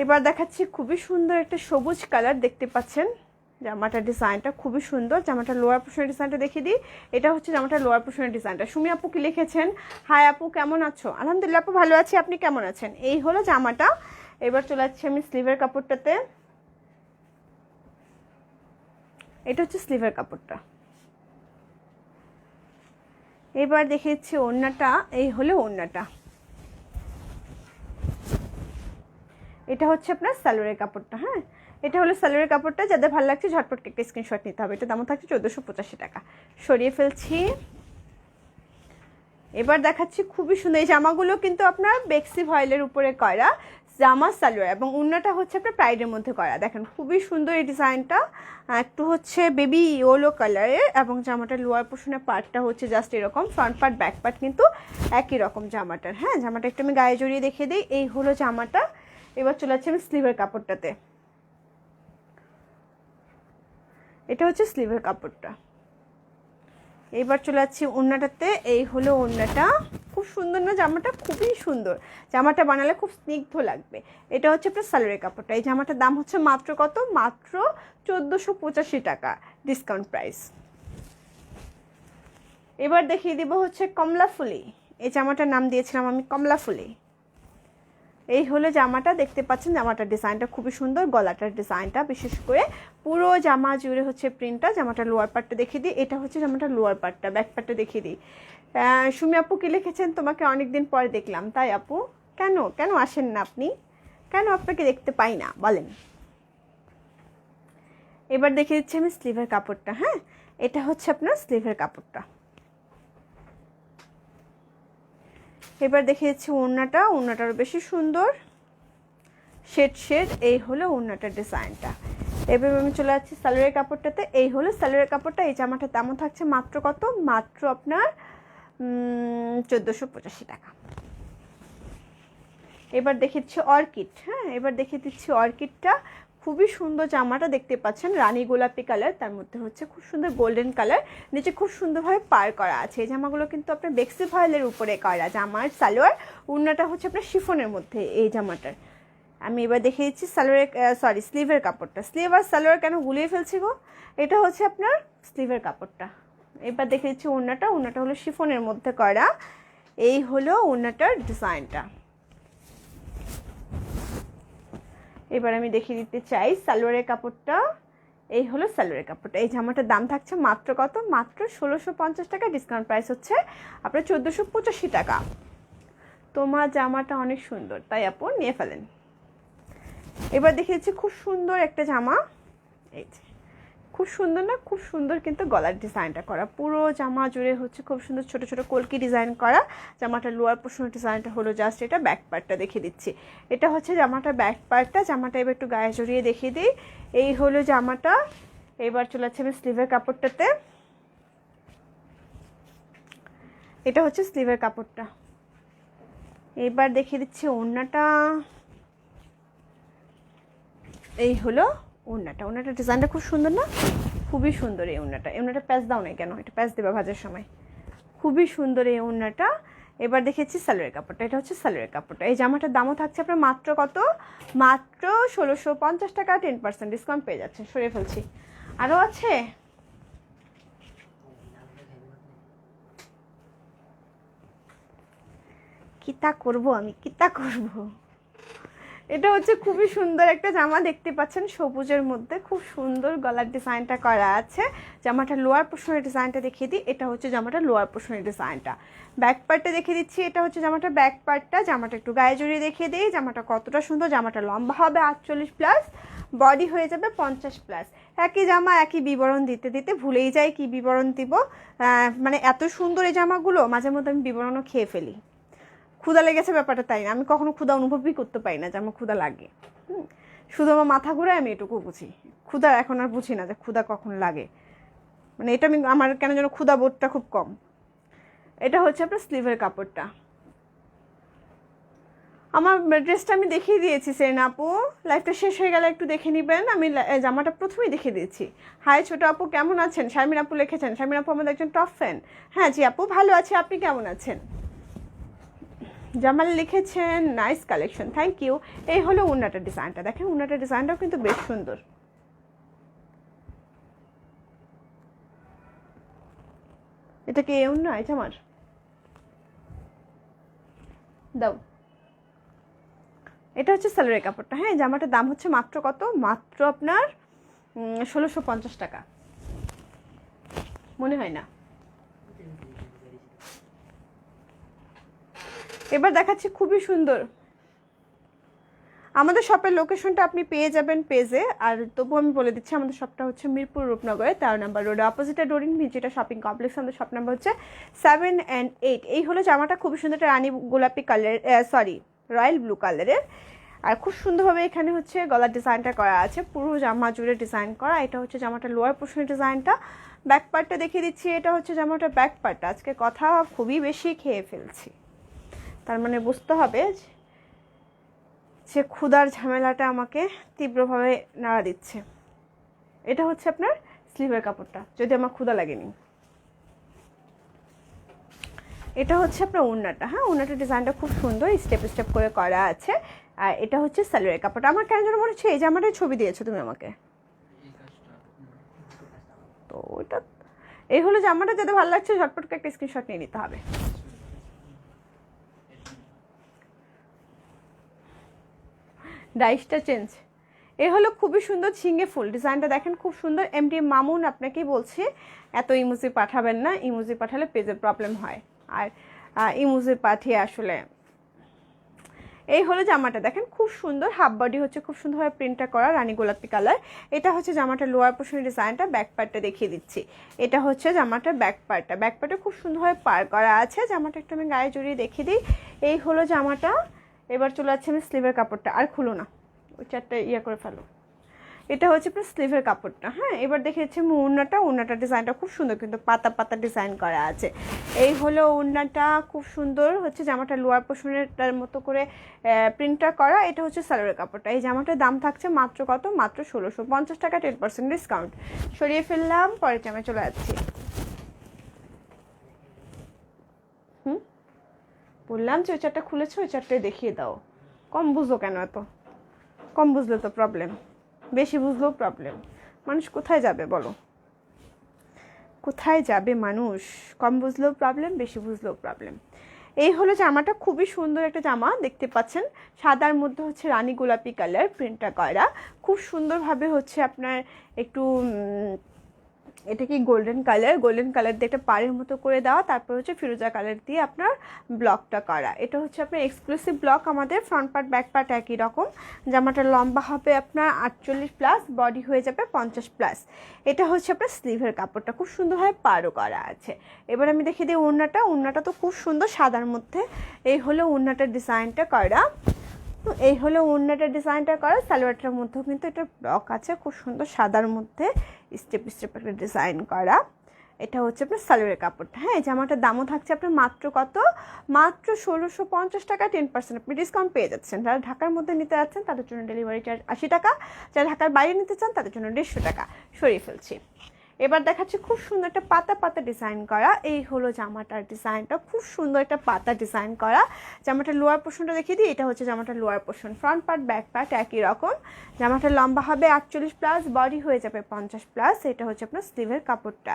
এবার দেখাচ্ছি খুবই সুন্দর একটা সবুজ কালার, দেখতে পাচ্ছেন জামাটার ডিজাইনটা খুবই সুন্দর। জামাটা লোয়ার পোর্শনের ডিজাইনটা দেখিয়ে দিই, এটা হচ্ছে জামাটার লোয়ার পোর্শনের ডিজাইনটা। সুমি আপু কি লিখেছেন? হাই আপু কেমন আছো? আলহামদুলিল্লাহ আপু ভালো আছি, আপনি কেমন আছেন? এই হলো জামাটা। এবার চলে যাচ্ছি আমি স্লিভের কাপড়টাতে। এটা হচ্ছে স্লিভের কাপড়টা। এবার দেখিয়েছি ওড়নাটা, এই হলো ওড়নাটা। এটা হচ্ছে আপনার সালোয়ারের কাপড়টা। হ্যাঁ এটা হলো সালোয়ারের কাপড়টা। যাদের ভালো লাগছে ঝটপট একটা স্ক্রিনশট নিতে হবে। এটা দাম থাকছে 1485 টাকা। সরিয়ে ফেলছি। এবার দেখাচ্ছি খুবই সুন্দর, এই জামাগুলো কিন্তু আপনার বেক্সি ভয়েলের উপরে করা জামা সালোয়ার, এবং ওড়নাটা হচ্ছে আপনার প্রাইডের মধ্যে করা। দেখেন খুবই সুন্দর এই ডিজাইনটা, একটু হচ্ছে বেবি ইয়েলো কালারের, এবং জামাটার লোয়ার পোর্শনের পার্টটা হচ্ছে জাস্ট এরকম, ফ্রন্ট পার্ট ব্যাক পার্ট কিন্তু একই রকম জামাটার। হ্যাঁ জামাটা একটু আমি গায়ে জড়িয়ে দেখিয়ে দিই, এই হলো জামাটা। এবার চলে যাচ্ছে আমি স্লিভের কাপড়টাতে। এটা হচ্ছে স্লিভের কাপড়টা। এবার চলে যাচ্ছি ওড়নাটাতে, এই হলো ওড়নাটা। খুব সুন্দর না জামাটা? খুবই সুন্দর। জামাটা বানালে খুব স্নিগ্ধ লাগবে। এটা হচ্ছে আপনার সালোয়ারের কাপড়টা। এই জামাটার দাম হচ্ছে মাত্র কত, মাত্র 1485 টাকা ডিসকাউন্ট প্রাইস। এবার দেখিয়ে দিব হচ্ছে কমলা ফুলি। এই জামাটার নাম দিয়েছিলাম আমি কমলা ফুলি। এই হলো জামাটা, দেখতে পাচ্ছেন জামাটার ডিজাইনটা খুবই সুন্দর। গলাটার ডিজাইনটা বিশেষ করে পুরো জামা জুড়ে হচ্ছে প্রিন্টটা। জামাটার লোয়ার পার্টটা দেখিয়ে দিই, এটা হচ্ছে জামাটার লোয়ার পার্টটা। ব্যাক পার্টটা দেখিয়ে দিই। সুমি আপু কি লিখেছেন? তোমাকে অনেকদিন পরে দেখলাম। তাই আপু? কেন কেন আসেন না আপনি? কেন আপনাকে দেখতে পাই না বলেন? এবার দেখিয়ে দিচ্ছি আমি স্লিভের কাপড়টা। হ্যাঁ এটা হচ্ছে আপনার স্লিভের কাপড়টা। এবার দেখিয়েছি ওড়নাটা। ওড়নাটারও বেশি সুন্দর, শেড। এই হলো ওড়নাটার ডিজাইনটা। এবার আমি চলে যাচ্ছি সালোয়ারের কাপড়টাতে। এই হলো সালোয়ারের কাপড়টা। এই জামাটার দামও থাকছে মাত্র কত, মাত্র আপনার 1485 টাকা। এবার দেখিয়েছি অর্কিড। হ্যাঁ এবার দেখিয়ে দিচ্ছি অর্কিডটা। খুবই সুন্দর জামাটা, দেখতে পাচ্ছেন রানী গোলাপি কালার, তার মধ্যে হচ্ছে খুব সুন্দর গোল্ডেন কালার, নিচে খুব সুন্দরভাবে পার করা আছে। এই জামাগুলো কিন্তু আপনার বেক্সি ভয়েলের উপরে করা জামার সালোয়ার। ওড়নাটা হচ্ছে আপনার শিফনের মধ্যে এই জামাটার। আমি এবার দেখিয়ে দিচ্ছি সালোয়ারের স্লিভের কাপড়টা। স্লিভ আর সালোয়ার কেন গুলিয়ে ফেলছি গো? এটা হচ্ছে আপনার স্লিভের কাপড়টা। এবার দেখিয়ে দিচ্ছি ওড়নাটা। ওড়নাটা হলো শিফনের মধ্যে করা। এই হলো ওড়নাটার ডিজাইনটা। এবার আমি দেখিয়ে দিতে চাই সালোয়ারের কাপড়টা। এই হলো সালোয়ারের কাপড়টা। এই জামাটার দাম থাকছে মাত্র কত, মাত্র 1650 টাকা। ডিসকাউন্ট প্রাইস হচ্ছে আপনার 1485 টাকা। তোমার জামাটা অনেক সুন্দর, তাই আপু নিয়ে ফেলেন। এবার দেখিয়েছি খুব সুন্দর একটা জামা। এই যে খুব সুন্দর না? খুব সুন্দর কিন্তু গলার ডিজাইনটা করা। পুরো জামা জুড়ে হচ্ছে খুব সুন্দর ছোট ছোট কলকি ডিজাইন করা। জামাটার লোয়ার পোর্শনের ডিজাইনটা হলো জাস্ট এটা। ব্যাক পার্টটা দেখিয়ে দিচ্ছি, এটা হচ্ছে জামাটার ব্যাক পার্টটা। জামাটা এবার একটু গায়ে জড়িয়ে দেখিয়ে দিই, এই হলো জামাটা। এবার চলে যাচ্ছে আমি স্লিভের কাপড়টাতে। এটা হচ্ছে স্লিভের কাপড়টা। এবার দেখিয়ে দিচ্ছি ওড়নাটা। এই হলো ওড়নাটা। ওড়নাটার ডিজাইনটা খুব সুন্দর না? খুবই সুন্দর এই ওড়নাটা। এই ওড়নাটা প্যাচ দাও নাই কেন? এটা প্যাচ দেবা ভাজার সময়। খুবই সুন্দর এই ওড়নাটা। এবার দেখেছি সালোয়ারের কাপড়টা, এটা হচ্ছে সালোয়ারের কাপড়টা। এই জামাটার দামও থাকছে আপনার মাত্র কত, মাত্র 1650 টাকা, 10% ডিসকাউন্ট পেয়ে যাচ্ছেন। সরিয়ে ফেলছি, আরও আছে। কিতা করব আমি, কিতা করব। এটা হচ্ছে খুবই সুন্দর একটা জামা, দেখতে পাচ্ছেন সবুজের মধ্যে খুব সুন্দর গলার ডিজাইনটা করা আছে। জামাটা লোয়ার পোর্শনের ডিজাইনটা দেখিয়ে দিই, এটা হচ্ছে জামাটা লোয়ার পোর্শনের ডিজাইনটা। ব্যাক পার্টটা দেখিয়ে দিচ্ছি, এটা হচ্ছে জামাটা ব্যাক পার্টটা। জামাটা একটু গায়ে জড়িয়ে দেখিয়ে দিই জামাটা কতটা সুন্দর। জামাটা লম্বা হবে 48+, বডি হয়ে যাবে 50+। একই জামা একই বিবরণ দিতে দিতে ভুলেই যাই কি বিবরণ দিব। মানে এত সুন্দর এই জামাগুলো, মাঝে মধ্যে আমি বিবরণও খেয়ে ফেলি। ক্ষুধা লেগেছে ব্যাপারটা তাই না, আমি কখনো ক্ষুধা অনুভবই করতে পারি না যে আমার ক্ষুধা লাগে। শুধু আমার মাথা ঘুরে আমি এটুকু বুঝি, ক্ষুধা এখন আর বুঝি না যে ক্ষুধা কখন লাগে। মানে এটা আমি, আমার কেন যেন ক্ষুধা বোধটা খুব কম। এটা হচ্ছে আপনার স্লিভের কাপড়টা। আমার ড্রেসটা আমি দেখিয়ে দিয়েছি সেন আপু, লাইফটা শেষ হয়ে গেলে একটু দেখে নেবেন। আমি জামাটা প্রথমেই দেখিয়ে দিয়েছি। হাই ছোট আপু কেমন আছেন, শারমিন আপু লিখেছেন। শারমিন আপু আমাদের একজন টপ ফ্যান। হ্যাঁ জি আপু ভালো আছি, আপনি কেমন আছেন? জামাল লিখেছেন নাইস কালেকশন, থ্যাংক ইউ। এই হলো উন্নাটার ডিজাইনটা, দেখেন উন্নাটার ডিজাইনটাও কিন্তু বেশ সুন্দর। এটা কি এই উন্না, এটা আমার দাও। এটা হচ্ছে সালোয়ারের কাপড়টা। হ্যাঁ জামাটার দাম হচ্ছে মাত্র কত, মাত্র আপনার 1650 টাকা, মনে হয় না। এবার দেখাচ্ছি খুবই সুন্দর। আমাদের শপের লোকেশনটা আপনি পেয়ে যাবেন পেজে, আর তবুও আমি বলে দিচ্ছি আমাদের শপটা হচ্ছে মিরপুর রূপনগরে 13 নম্বর রোডে, অপোজিটে ডোরিন ভিজিটা শপিং কমপ্লেক্স। আমাদের শপ নাম্বার হচ্ছে 7 and 8। এই হলো জামাটা, খুবই সুন্দর একটা রানী গোলাপি কালার, সরি রয়্যাল ব্লু কালারের। আর খুব সুন্দরভাবে এখানে হচ্ছে গলার ডিজাইনটা করা আছে, পুরো জামা জুড়ে ডিজাইন করা। এটা হচ্ছে জামাটা লোয়ার পোর্শনের ডিজাইনটা। ব্যাক পার্টটা দেখিয়ে দিচ্ছি, এটা হচ্ছে জামাটা ব্যাক পার্টটা। আজকে কথা খুবই বেশি খেয়ে ফেলছি, তার মানে বুঝতে হবে যে ক্ষুধার ঝামেলাটা আমাকে তীব্রভাবে নাড়া দিচ্ছে। এটা হচ্ছে আপনার স্লিভের কাপড়টা, যদি আমার ক্ষুধা লাগেনি। এটা হচ্ছে আপনার ওড়নাটা। হ্যাঁ ওড়নাটার ডিজাইনটা খুব সুন্দর, স্টেপ স্টেপ করে করা আছে। আর এটা হচ্ছে সালোয়ারের কাপড়টা। আমার কেন যেন মনে হচ্ছে এই জামাটার ছবি দিয়েছো তুমি আমাকে, তো ওইটা এই হলো জামাটা। যাতে ভালো লাগছে ঝটপট করে একটা স্ক্রিনশট নিয়ে নিতে হবে। ডাইসটা চেঞ্জ। এ হলো খুবই সুন্দর ঝিঙে ফুল ডিজাইনটা, দেখেন খুব সুন্দর। এমডি মামুন আপনাকেই বলছি এত ইমোজি পাঠাবেন না, ইমোজি পাঠালে পেজের প্রবলেম হয়। আর ইমোজি পাঠিয়ে আসলে এই হলো জামাটা, দেখেন খুব সুন্দর। হাফ বডি হচ্ছে খুব সুন্দরভাবে প্রিন্টটা করা রানী গোলাপি কালার। এটা হচ্ছে জামাটা লোয়ার পোর্শনের ডিজাইনটা। ব্যাক পার্টটা দেখিয়ে দিচ্ছি, এটা হচ্ছে জামাটা ব্যাক পার্টটা। ব্যাক পার্টে খুব সুন্দরভাবে পার করা আছে। জামাটা একটু আমি গায়ে জড়িয়ে দেখিয়ে দিই। এই হলো জামাটা। এবার চলে যাচ্ছে আমি স্লিভের কাপড়টা, আর খুলো না, ওই চারটা ইয়ে করে ফেলো। এটা হচ্ছে আপনার স্লিভের কাপড়টা। হ্যাঁ এবার দেখেছি আমি ওড়নাটা। ওড়নাটার ডিজাইনটা খুব সুন্দর, কিন্তু পাতা পাতা ডিজাইন করা আছে। এই হলো ওড়নাটা, খুব সুন্দর হচ্ছে জামাটা লোয়ার পোর্শনেরটার মতো করে প্রিন্টটা করা। এটা হচ্ছে সালোয়ারের কাপড়টা। এই জামাটার দাম থাকছে মাত্র কত, মাত্র 1650 টাকা, 10% ডিসকাউন্ট। সরিয়ে ফেললাম, পরের জামায় চলে যাচ্ছি। বললাম যে ওই চারটা খুলেছো, ওই চারটায় দেখিয়ে দাও। কম বুঝো কেন এত, কম বুঝলে তো প্রবলেম, বেশি বুঝলেও প্রবলেম। মানুষ কোথায় যাবে বলো, কোথায় যাবে মানুষ? কম বুঝলেও প্রবলেম, বেশি বুঝলেও প্রবলেম। এই হলো জামাটা, খুবই সুন্দর একটা জামা দেখতে পাচ্ছেন। সাদার মধ্যে হচ্ছে রানী গোলাপি কালার প্রিন্টটা করা, খুব সুন্দরভাবে হচ্ছে আপনার একটু এটা কি গোল্ডেন কালার, গোল্ডেন কালার দিয়ে একটা পাড়ের মতো করে দেওয়া, তারপর হচ্ছে ফিরোজা কালার দিয়ে আপনার ব্লকটা করা। এটা হচ্ছে আপনার এক্সক্লুসিভ ব্লক আমাদের, ফ্রন্ট পার্ট ব্যাক পার্ট একই রকম। জামাটা লম্বা হবে আপনার 48+, বডি হয়ে যাবে 50+। এটা হচ্ছে আপনার স্লিভের কাপড়টা, খুব সুন্দরভাবে পাড়ও করা আছে। এবার আমি দেখিয়ে দিই ওড়নাটা। ওড়নাটা তো খুব সুন্দর সাদার মধ্যে। এই হলো ওড়নাটার ডিজাইনটা করা। তো এই হলো ওড়নাটার ডিজাইনটা করা। সালোয়ারটার মধ্যেও কিন্তু এটা ব্লক আছে, খুব সুন্দর সাদার মধ্যে স্টেপ স্টেপ একটা ডিজাইন করা। এটা হচ্ছে আপনার সালোয়ারের কাপড়টা। হ্যাঁ জামাটার দামও থাকছে আপনার মাত্র কত, মাত্র 1650 টাকা, 10% আপনি ডিসকাউন্ট পেয়ে যাচ্ছেন। যারা ঢাকার মধ্যে নিতে যাচ্ছেন তাদের জন্য ডেলিভারি চার্জ 80 টাকা, যারা ঢাকার বাইরে নিতে চান তাদের জন্য 150 টাকা। সরিয়ে ফেলছি। এবার দেখাচ্ছি খুব সুন্দর একটা পাতা পাতা ডিজাইন করা, এই হলো জামাটার ডিজাইনটা, খুব সুন্দর একটা পাতা ডিজাইন করা। জামাটার লোয়ার পোর্শনটা দেখিয়ে দিই, এটা হচ্ছে জামাটার lower portion, front part back part একই রকম। জামাটার লম্বা হবে 48+, বডি হয়ে যাবে 50+। এটা হচ্ছে আপনার স্লিভের কাপড়টা,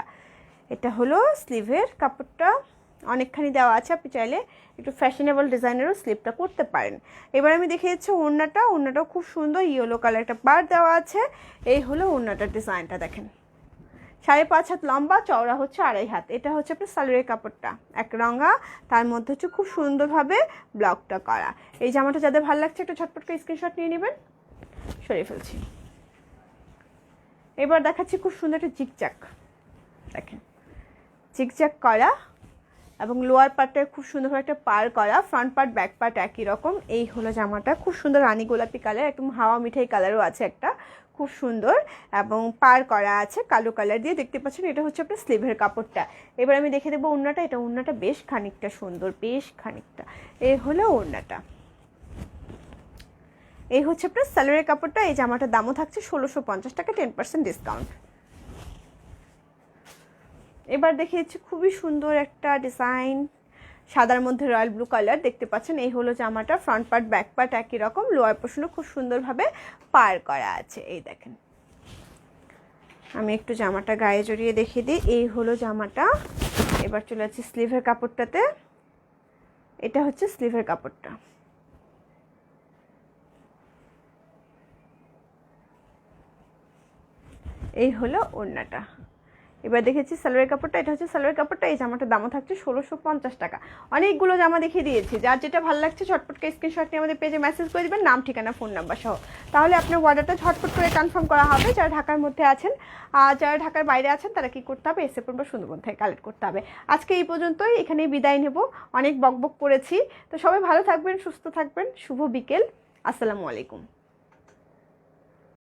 এটা হলো স্লিভের কাপড়টা, অনেকখানি দেওয়া আছে, আপনি চাইলে একটু ফ্যাশনেবল ডিজাইনেরও স্লিপটা করতে পারেন। এবার আমি দেখে দিচ্ছি ওড়নাটা, ওড়নাটাও খুব সুন্দর ইয়েলো কালার একটা পাড় দেওয়া আছে। এই হলো ওড়নাটার ডিজাইনটা, দেখেন 5.5 হাত লম্বা, চওড়া হচ্ছে 2.5 হাত। এটা হচ্ছে আপনার সালোয়ারের কাপড়টা, এক রঙা, তার মধ্যে হচ্ছে খুব সুন্দরভাবে ব্লকটা করা। এই জামাটা যাদের ভালো লাগছে একটা ঝটপট করে স্ক্রিনশট নিয়ে নেবেন। সরিয়ে ফেলছি। এবার দেখাচ্ছি খুব সুন্দর একটা জিগজ্যাগ, দেখেন জিগজ্যাগ করা এবং লোয়ার পার্টটা খুব সুন্দরভাবে একটা পার করা, ফ্রন্ট পার্ট ব্যাক পার্ট একই রকম। এই হলো জামাটা, খুব সুন্দর রানী গোলাপি কালার, একদম হাওয়া মিঠাই কালারও আছে একটা, খুব সুন্দর এবং পার করা আছে কালো কালার দিয়ে, দেখতে পাচ্ছেন। এটা হচ্ছে আপনার স্লিভের কাপড়টা। এবার আমি দেখে দেবো ওড়নাটা, এটা ওড়নাটা বেশ খানিকটা সুন্দর, বেশ খানিকটা। এই হলো ওড়নাটা, এই হচ্ছে আপনার সালোয়ারের কাপড়টা। এই জামাটার দামও থাকছে 1650 টাকা, 10% ডিসকাউন্ট। এবার দেখিয়েছি খুবই সুন্দর একটা ডিজাইন, সাদার মধ্যে রয়্যাল ব্লু কালার, দেখতে পাচ্ছেন। এই হলো জামাটা, ফ্রন্ট পার্ট ব্যাক পার্ট একই রকম, লোয়ার পোর্শনও খুব সুন্দরভাবে পার করা আছে। এই দেখেন, আমি একটু জামাটা গায়ে জড়িয়ে দেখিয়ে দিই। এই হলো জামাটা। এবার চলে যাচ্ছি স্লিভের কাপড়টাতে, এটা হচ্ছে স্লিভের কাপড়টা। এই হলো ওড়নাটা। এবার দেখেছি সালোয়ারের কাপড়টা, এটা হচ্ছে সালোয়ারের কাপড়টা। এই জামাটার দামও থাকছে 1650 টাকা। অনেকগুলো জামা দেখিয়ে দিয়েছি, যার যেটা ভালো লাগছে ঝটপটকে স্ক্রিনশট নিয়ে আমাদের পেজে মেসেজ করে দেবেন, নাম ঠিকানা ফোন নাম্বার সহ, তাহলে আপনার অর্ডারটা ঝটপট করে কনফার্ম করা হবে। যারা ঢাকার মধ্যে আছেন আর যারা ঢাকার বাইরে আছেন তারা কি করতে হবে, এসে পড়বে সুন্দরবন থেকে কালেক্ট করতে হবে। আজকে এই পর্যন্তই, এখানেই বিদায় নেব, অনেক বকবক করেছি। তো সবাই ভালো থাকবেন, সুস্থ থাকবেন, শুভ বিকেল, আসসালামু আলাইকুম।